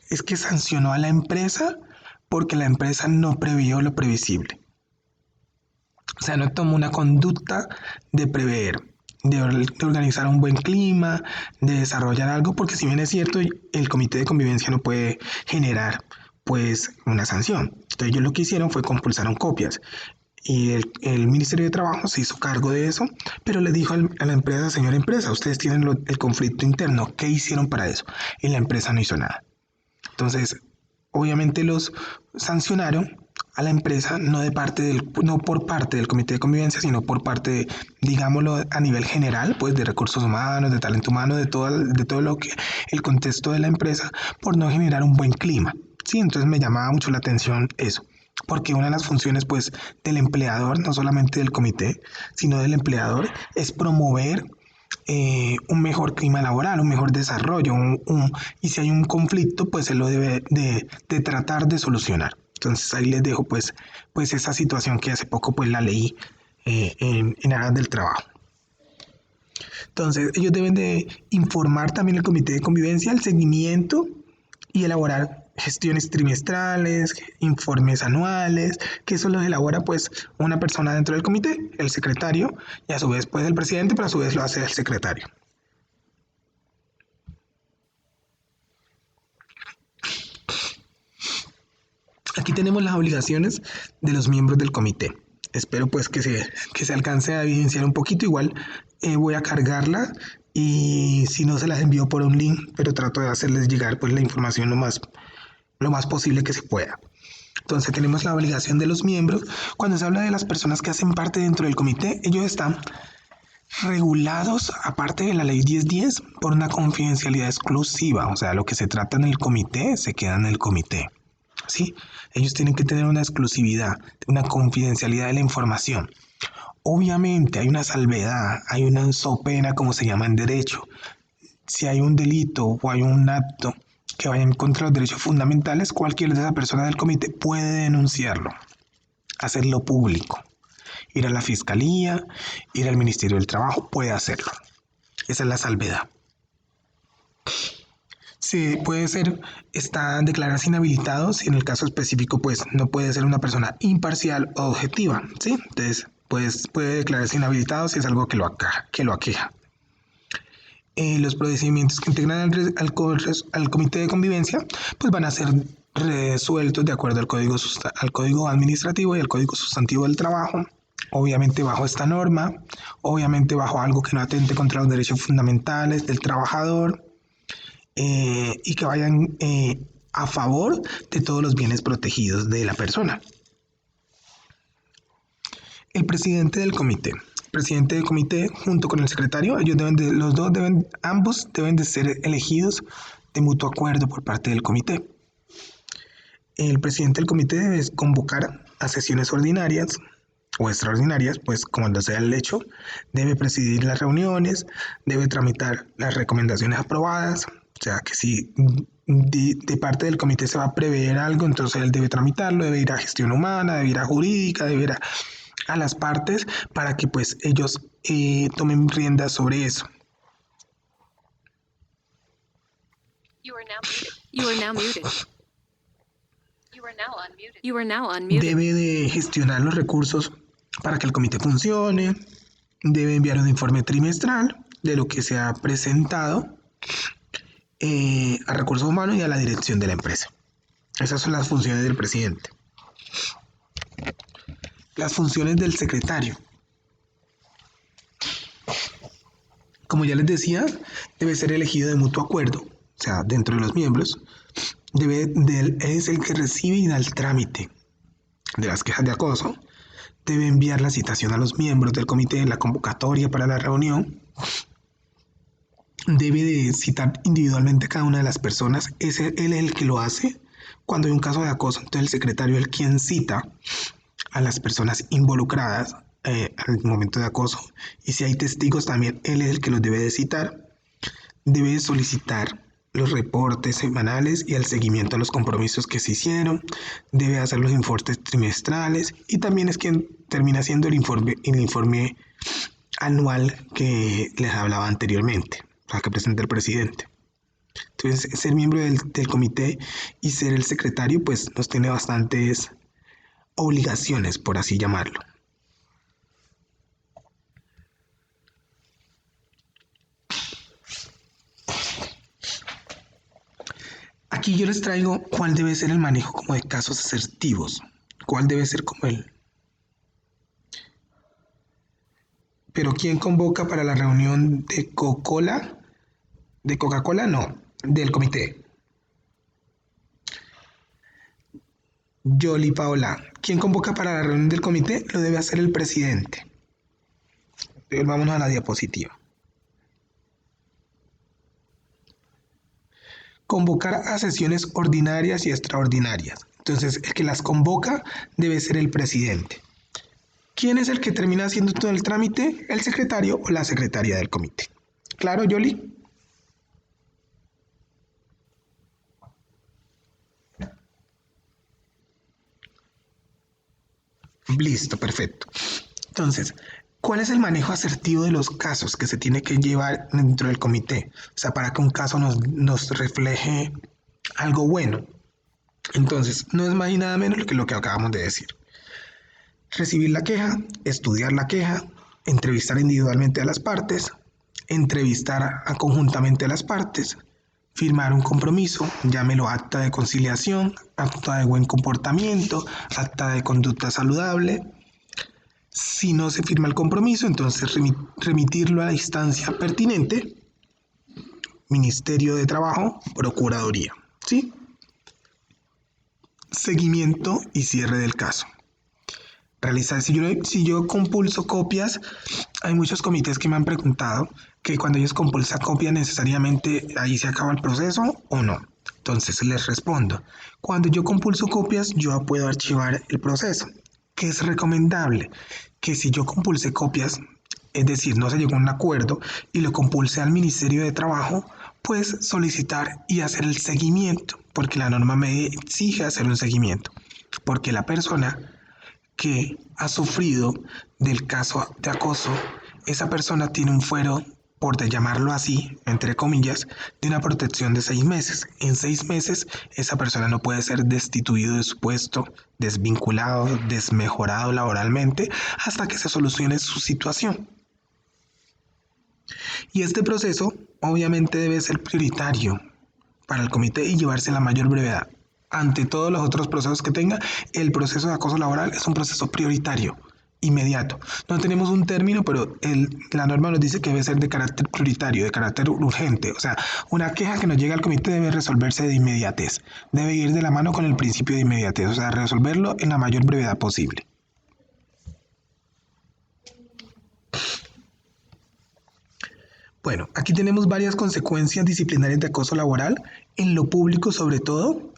es que sancionó a la empresa porque la empresa no previó lo previsible. O sea, no tomó una conducta de prever, de organizar un buen clima, de desarrollar algo, porque si bien es cierto, el comité de convivencia no puede generar pues una sanción. Entonces ellos lo que hicieron fue compulsaron copias y el Ministerio de Trabajo se hizo cargo de eso, pero le dijo a la empresa, señora empresa, ustedes tienen el conflicto interno, ¿qué hicieron para eso? Y la empresa no hizo nada. Entonces, obviamente los sancionaron a la empresa, no por parte del comité de convivencia, sino por parte de, digámoslo, a nivel general, pues de recursos humanos, de talento humano, de todo lo que el contexto de la empresa, por no generar un buen clima. Sí, entonces me llamaba mucho la atención eso. porque una de las funciones pues del empleador, no solamente del comité, sino del empleador, es promover un mejor clima laboral, un mejor desarrollo, y si hay un conflicto, pues él lo debe de tratar de solucionar. Entonces ahí les dejo pues esa situación que hace poco pues la leí en aras del trabajo. Entonces ellos deben de informar también al comité de convivencia el seguimiento y elaborar gestiones trimestrales, informes anuales, que eso los elabora pues una persona dentro del comité, el secretario, y a su vez pues el presidente, pero a su vez lo hace el secretario. Aquí tenemos las obligaciones de los miembros del comité. Espero pues que se alcance a evidenciar un poquito. Igual voy a cargarla y si no se las envío por un link, pero trato de hacerles llegar pues la información lo más posible que se pueda. Entonces tenemos la obligación de los miembros. Cuando se habla de las personas que hacen parte dentro del comité, ellos están regulados, aparte de la ley 1010, por una confidencialidad exclusiva. O sea, lo que se trata en el comité se queda en el comité. ¿Sí? Ellos tienen que tener una exclusividad, una confidencialidad de la información. Obviamente hay una salvedad, hay una sopena, como se llama en derecho. Si hay un delito o hay un acto que vaya en contra de los derechos fundamentales, cualquier de esas personas del comité puede denunciarlo, hacerlo público. Ir a la fiscalía, ir al Ministerio del Trabajo, puede hacerlo. Esa es la salvedad. Sí, puede ser, está declararse inhabilitado si en el caso específico pues no puede ser una persona imparcial o objetiva, ¿sí? Entonces pues puede declararse inhabilitado si es algo que lo aqueja. Los procedimientos que integran al comité de convivencia pues van a ser resueltos de acuerdo al código administrativo y al código sustantivo del trabajo, obviamente bajo esta norma, obviamente bajo algo que no atente contra los derechos fundamentales del trabajador, y que vayan a favor de todos los bienes protegidos de la persona. El presidente del comité junto con el secretario, ambos deben de ser elegidos de mutuo acuerdo por parte del comité. El presidente del comité debe convocar a sesiones ordinarias o extraordinarias, pues como lo sea el hecho, debe presidir las reuniones, debe tramitar las recomendaciones aprobadas, o sea que si de parte del comité se va a prever algo, entonces él debe tramitarlo, debe ir a gestión humana, debe ir a jurídica, debe ir a las partes para que pues ellos tomen riendas sobre eso. You are now muted. You are now muted. You are now unmuted. You are now unmuted. Debe de gestionar los recursos para que el comité funcione, debe enviar un informe trimestral de lo que se ha presentado a recursos humanos y a la dirección de la empresa. Esas son las funciones del presidente. Las funciones del secretario. Como ya les decía, debe ser elegido de mutuo acuerdo, o sea, dentro de los miembros. Es el que recibe y da el trámite de las quejas de acoso. Debe enviar la citación a los miembros del comité, la convocatoria para la reunión. Debe de citar individualmente a cada una de las personas. Él es el que lo hace. Cuando hay un caso de acoso, entonces el secretario es el quien cita a las personas involucradas al momento de acoso. Y si hay testigos también, él es el que los debe de citar. Debe solicitar los reportes semanales y el seguimiento a los compromisos que se hicieron. Debe hacer los informes trimestrales y también es quien termina haciendo el informe anual que les hablaba anteriormente, o sea, que presenta el presidente. Entonces, ser miembro del comité y ser el secretario, pues nos tiene bastantes obligaciones, por así llamarlo. Aquí yo les traigo cuál debe ser el manejo como de casos asertivos, cuál debe ser como el... Pero ¿quién convoca para la reunión de Coca-Cola? ¿De Coca-Cola? No, del comité. Yoli Paola, ¿quién convoca para la reunión del comité? Lo debe hacer el presidente. Vámonos a la diapositiva. Convocar a sesiones ordinarias y extraordinarias. Entonces, el que las convoca debe ser el presidente. ¿Quién es el que termina haciendo todo el trámite? El secretario o la secretaria del comité. ¿Claro, Yoli? Listo, perfecto. Entonces, ¿cuál es el manejo asertivo de los casos que se tiene que llevar dentro del comité? O sea, para que un caso nos refleje algo bueno. Entonces, no es más y nada menos que lo que acabamos de decir. Recibir la queja, estudiar la queja, entrevistar individualmente a las partes, entrevistar conjuntamente a las partes, firmar un compromiso, llámelo acta de conciliación, acta de buen comportamiento, acta de conducta saludable. Si no se firma el compromiso, entonces remitirlo a la instancia pertinente, Ministerio de Trabajo, Procuraduría. ¿Sí? Seguimiento y cierre del caso. Realizar, si yo compulso copias, hay muchos comités que me han preguntado que cuando ellos compulsan copias necesariamente ahí se acaba el proceso o no. Entonces les respondo, cuando yo compulso copias yo puedo archivar el proceso. ¿Qué es recomendable? Que si yo compulsé copias, es decir, no se llegó a un acuerdo y lo compulsé al Ministerio de Trabajo, pues solicitar y hacer el seguimiento, porque la norma me exige hacer un seguimiento, porque la persona que ha sufrido del caso de acoso, esa persona tiene un fuero, por llamarlo así, entre comillas, de una protección de 6 meses. En 6 meses esa persona no puede ser destituido de su puesto, desvinculado, desmejorado laboralmente, hasta que se solucione su situación. Y este proceso obviamente debe ser prioritario para el comité y llevarse la mayor brevedad. Ante todos los otros procesos que tenga, el proceso de acoso laboral es un proceso prioritario, inmediato. No tenemos un término, pero la norma nos dice que debe ser de carácter prioritario, de carácter urgente. O sea, una queja que nos llega al comité debe resolverse de inmediatez. Debe ir de la mano con el principio de inmediatez, o sea, resolverlo en la mayor brevedad posible. Bueno, aquí tenemos varias consecuencias disciplinarias de acoso laboral, en lo público sobre todo.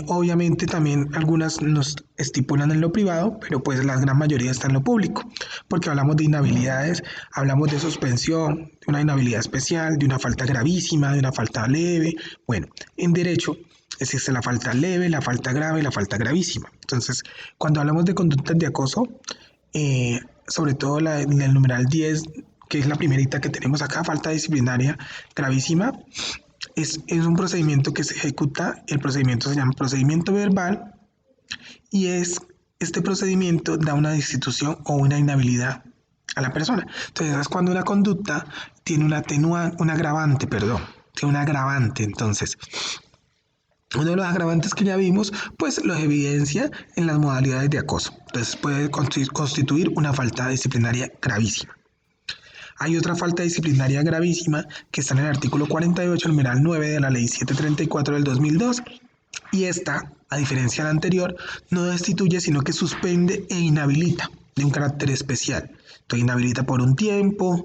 Obviamente también algunas nos estipulan en lo privado, pero pues la gran mayoría está en lo público, porque hablamos de inhabilidades, hablamos de suspensión, de una inhabilidad especial, de una falta gravísima, de una falta leve. Bueno, en derecho existe la falta leve, la falta grave y la falta gravísima. Entonces, cuando hablamos de conductas de acoso, sobre todo en el numeral 10, que es la primerita que tenemos acá, falta disciplinaria gravísima, es un procedimiento que se ejecuta, el procedimiento se llama procedimiento verbal y este procedimiento da una destitución o una inhabilidad a la persona. Entonces es cuando una conducta tiene un agravante, tiene un agravante. Entonces, uno de los agravantes que ya vimos, pues los evidencia en las modalidades de acoso. Entonces puede constituir una falta disciplinaria gravísima. Hay otra falta disciplinaria gravísima que está en el artículo 48, numeral 9 de la ley 734 del 2002. Y esta, a diferencia de la anterior, no destituye, sino que suspende e inhabilita de un carácter especial. Entonces inhabilita por un tiempo,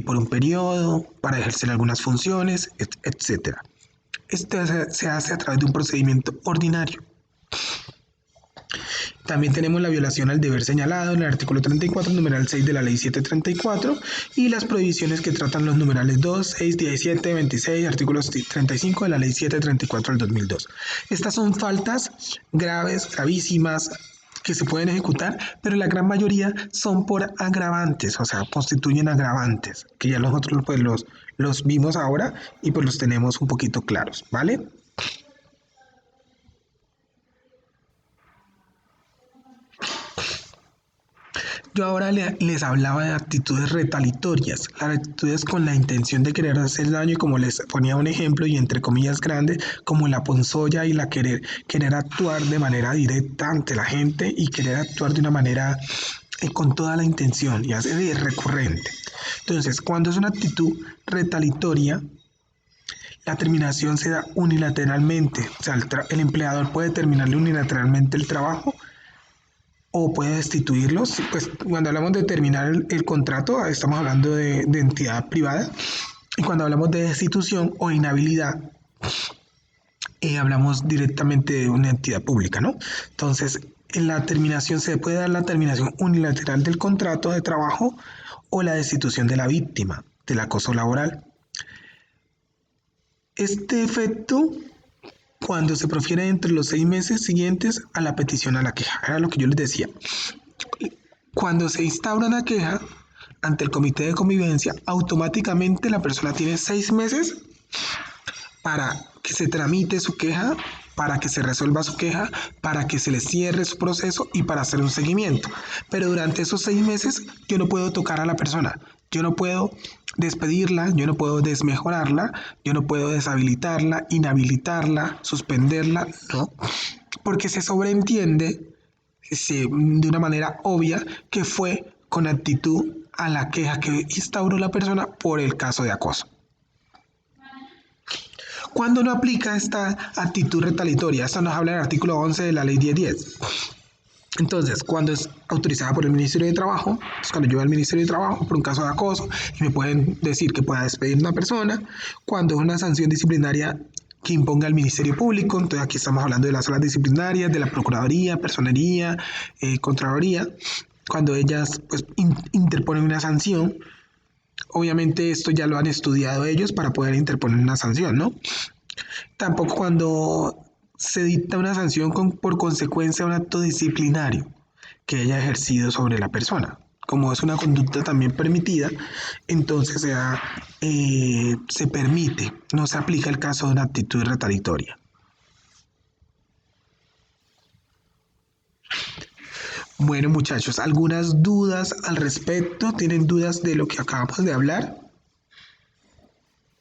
por un periodo, para ejercer algunas funciones, etc. Esto se hace a través de un procedimiento ordinario. También tenemos la violación al deber señalado en el artículo 34, numeral 6 de la ley 734 y las prohibiciones que tratan los numerales 2, 6, 17, 26, artículos 35 de la ley 734 del 2002. Estas son faltas graves, gravísimas, que se pueden ejecutar, pero la gran mayoría son por agravantes, o sea, constituyen agravantes, que ya nosotros pues los vimos ahora y pues los tenemos un poquito claros, ¿vale? Yo ahora les hablaba de actitudes retaliatorias, las actitudes con la intención de querer hacer daño, y como les ponía un ejemplo y entre comillas grande, como la ponzoña y la querer actuar de manera directa ante la gente y querer actuar de una manera con toda la intención y hacer recurrente. Entonces, cuando es una actitud retaliatoria, la terminación se da unilateralmente, o sea, el empleador puede terminarle unilateralmente el trabajo o puede destituirlos. Pues cuando hablamos de terminar el contrato, estamos hablando de entidad privada. Y cuando hablamos de destitución o inhabilidad, hablamos directamente de una entidad pública, ¿no? Entonces, en la terminación se puede dar la terminación unilateral del contrato de trabajo o la destitución de la víctima del acoso laboral. Este efecto cuando se profiere entre los 6 meses siguientes a la petición a la queja. Era lo que yo les decía. Cuando se instaura una queja ante el comité de convivencia, automáticamente la persona tiene 6 meses para que se tramite su queja, para que se resuelva su queja, para que se le cierre su proceso y para hacer un seguimiento. Pero durante esos 6 meses yo no puedo tocar a la persona, yo no puedo despedirla, yo no puedo desmejorarla, yo no puedo deshabilitarla, inhabilitarla, suspenderla, no, porque se sobreentiende de una manera obvia que fue con actitud a la queja que instauró la persona por el caso de acoso. ¿Cuándo no aplica esta actitud retaliatoria? Esto nos habla del artículo 11 de la ley 1010. Entonces, cuando es autorizada por el Ministerio de Trabajo, es cuando yo voy al Ministerio de Trabajo por un caso de acoso y me pueden decir que pueda despedir a una persona, cuando es una sanción disciplinaria que imponga el Ministerio Público, entonces aquí estamos hablando de las salas disciplinarias, de la Procuraduría, Personería, Contraloría, cuando ellas pues, interponen una sanción. Obviamente esto ya lo han estudiado ellos para poder interponer una sanción, ¿no? Tampoco cuando se dicta una sanción por consecuencia de un acto disciplinario que haya ejercido sobre la persona. Como es una conducta también permitida, entonces se permite, no se aplica el caso de una actitud retaliatoria. Bueno, muchachos, ¿algunas dudas al respecto? ¿Tienen dudas de lo que acabamos de hablar?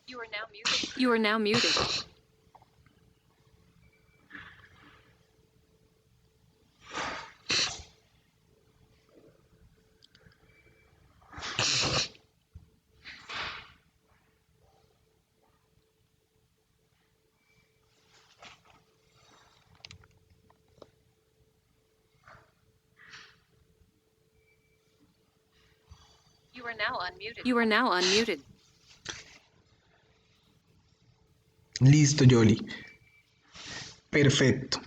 You are now muted. You are now muted. You are now unmuted. You are now unmuted. Listo, Yoli. Perfecto.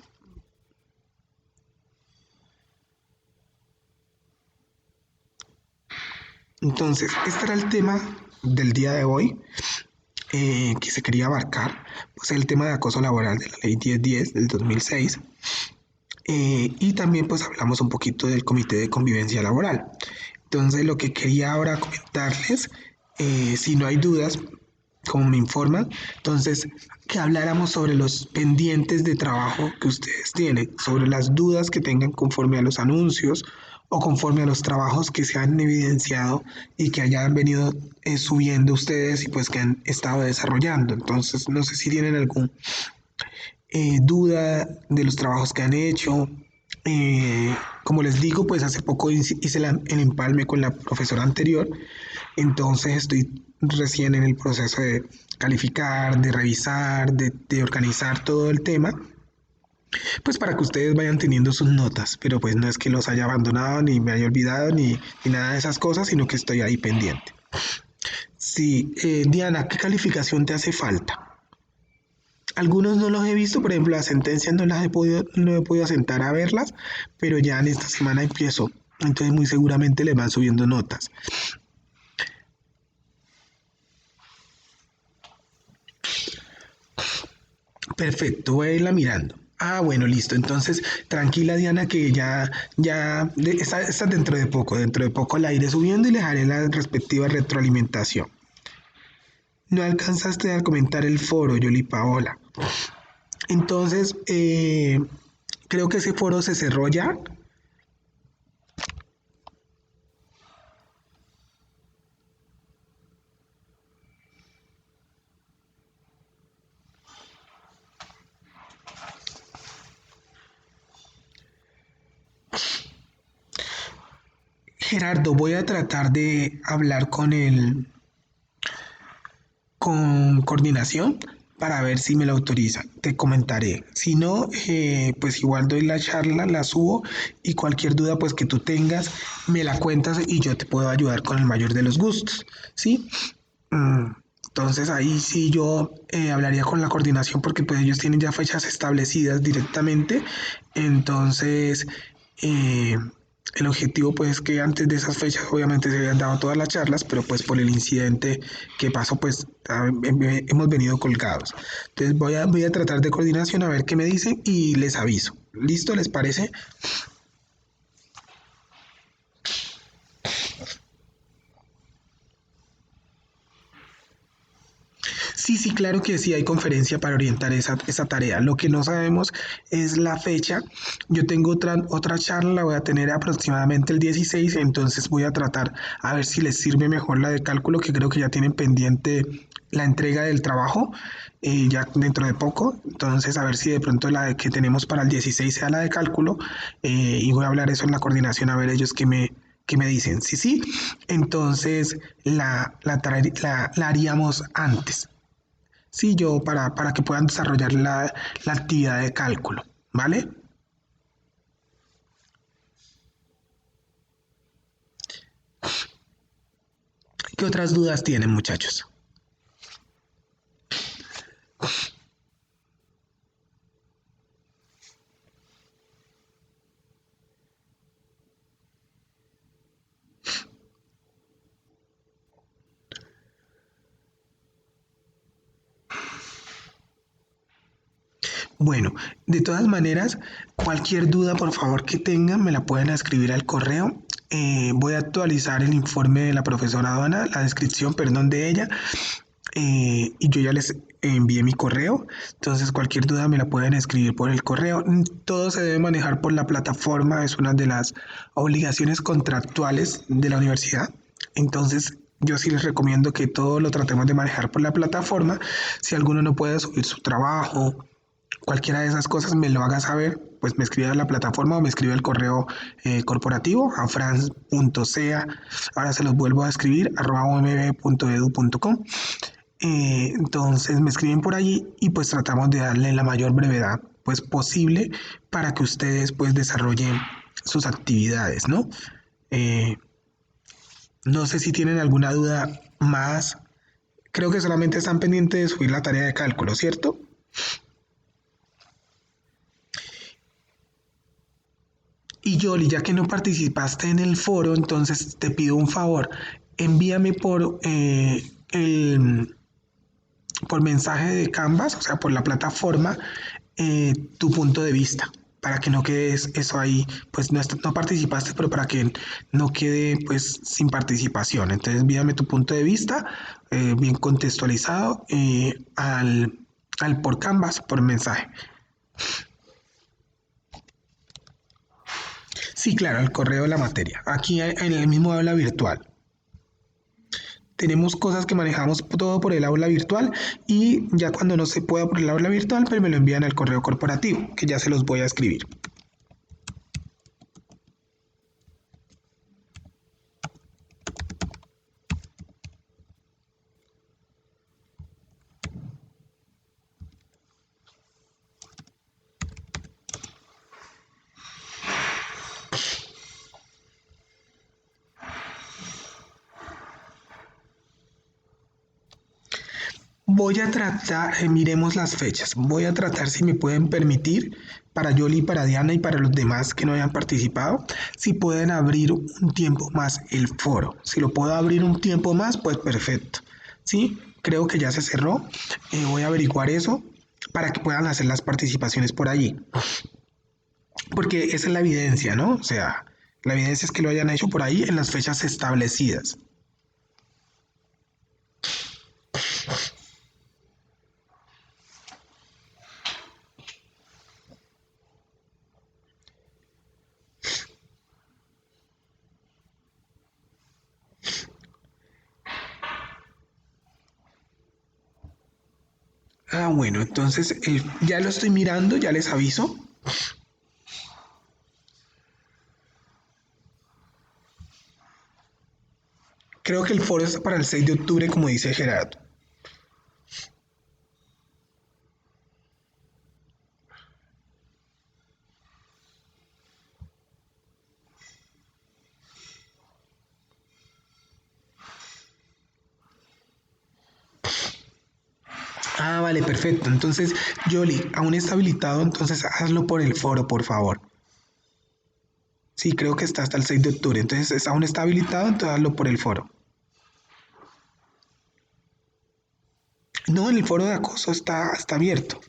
Entonces, este era el tema del día de hoy que se quería abarcar, pues el tema de acoso laboral de la ley 1010 del 2006. Y también pues hablamos un poquito del comité de convivencia laboral. Entonces, lo que quería ahora comentarles, si no hay dudas, como me informan, entonces que habláramos sobre los pendientes de trabajo que ustedes tienen, sobre las dudas que tengan conforme a los anuncios o conforme a los trabajos que se han evidenciado y que hayan venido subiendo ustedes y pues que han estado desarrollando. Entonces, no sé si tienen algún duda de los trabajos que han hecho. Como les digo, pues hace poco hice el empalme con la profesora anterior, entonces estoy recién en el proceso de calificar, de revisar, de organizar todo el tema, pues para que ustedes vayan teniendo sus notas, pero pues no es que los haya abandonado, ni me haya olvidado, ni nada de esas cosas, sino que estoy ahí pendiente. Sí, Diana, ¿qué calificación te hace falta? Algunos no los he visto, por ejemplo, las sentencias no he podido sentar a verlas, pero ya en esta semana empiezo, entonces muy seguramente les van subiendo notas. Perfecto, voy a irla mirando. Ah, bueno, listo. Entonces, tranquila, Diana, que ya está dentro de poco la iré subiendo y les haré la respectiva retroalimentación. No alcanzaste a comentar el foro, Yoli Paola. Entonces, creo que ese foro se cerró ya. Gerardo, voy a tratar de hablar con coordinación para ver si me lo autorizan. Te comentaré. Si no, pues igual doy la charla, la subo y cualquier duda pues que tú tengas, me la cuentas y yo te puedo ayudar con el mayor de los gustos, ¿sí? Entonces ahí sí yo hablaría con la coordinación porque pues ellos tienen ya fechas establecidas directamente. Entonces eh, el objetivo pues es que antes de esas fechas obviamente se habían dado todas las charlas, pero pues por el incidente que pasó pues hemos venido colgados. Entonces voy a tratar de coordinación a ver qué me dicen y les aviso. ¿Listo? ¿Les parece? Sí, sí, claro que sí hay conferencia para orientar esa tarea. Lo que no sabemos es la fecha. Yo tengo otra charla, la voy a tener aproximadamente el 16, entonces voy a tratar a ver si les sirve mejor la de cálculo, que creo que ya tienen pendiente la entrega del trabajo ya dentro de poco. Entonces, a ver si de pronto la que tenemos para el 16 sea la de cálculo y voy a hablar eso en la coordinación a ver ellos qué me dicen. Sí, sí. Entonces, la haríamos antes. Sí, yo para que puedan desarrollar la actividad de cálculo, ¿vale? ¿Qué otras dudas tienen, muchachos? Bueno, de todas maneras, cualquier duda, por favor, que tengan, me la pueden escribir al correo. Voy a actualizar el informe de la profesora Donna, la descripción, perdón, de ella, y yo ya les envié mi correo. Entonces, cualquier duda me la pueden escribir por el correo. Todo se debe manejar por la plataforma, es una de las obligaciones contractuales de la universidad. Entonces, yo sí les recomiendo que todo lo tratemos de manejar por la plataforma. Si alguno no puede subir su trabajo, cualquiera de esas cosas me lo haga saber, pues me escribe a la plataforma o me escribe al correo corporativo a franz.sea, ahora se los vuelvo a escribir, @omb.edu.com. Entonces me escriben por allí y pues tratamos de darle la mayor brevedad pues posible para que ustedes pues desarrollen sus actividades, ¿no? Eh, no sé si tienen alguna duda más. Creo que solamente están pendientes de subir la tarea de cálculo, ¿cierto? Y Yoli, ya que no participaste en el foro, entonces te pido un favor, envíame por mensaje de Canvas, o sea, por la plataforma, tu punto de vista, para que no quedes eso ahí, pues no participaste, pero para que no quede pues sin participación. Entonces envíame tu punto de vista, bien contextualizado, al por Canvas, por mensaje. Sí, claro, el correo de la materia. Aquí en el mismo aula virtual. Tenemos cosas que manejamos todo por el aula virtual y ya cuando no se pueda por el aula virtual, pues me lo envían al correo corporativo, que ya se los voy a escribir. Voy a tratar, miremos las fechas, voy a tratar si me pueden permitir para Yoli, para Diana y para los demás que no hayan participado, si pueden abrir un tiempo más el foro. Si lo puedo abrir un tiempo más, pues perfecto. Sí, creo que ya se cerró. Voy a averiguar eso para que puedan hacer las participaciones por allí. Porque esa es la evidencia, ¿no? O sea, la evidencia es que lo hayan hecho por ahí en las fechas establecidas. Ah, bueno, entonces ya lo estoy mirando, ya les aviso. Creo que el foro está para el 6 de octubre, como dice Gerardo. Ah, vale, perfecto. Entonces, Yoli, aún está habilitado, entonces hazlo por el foro, por favor. Sí, creo que está hasta el 6 de octubre, entonces aún está habilitado, entonces hazlo por el foro. No, en el foro de acoso está abierto.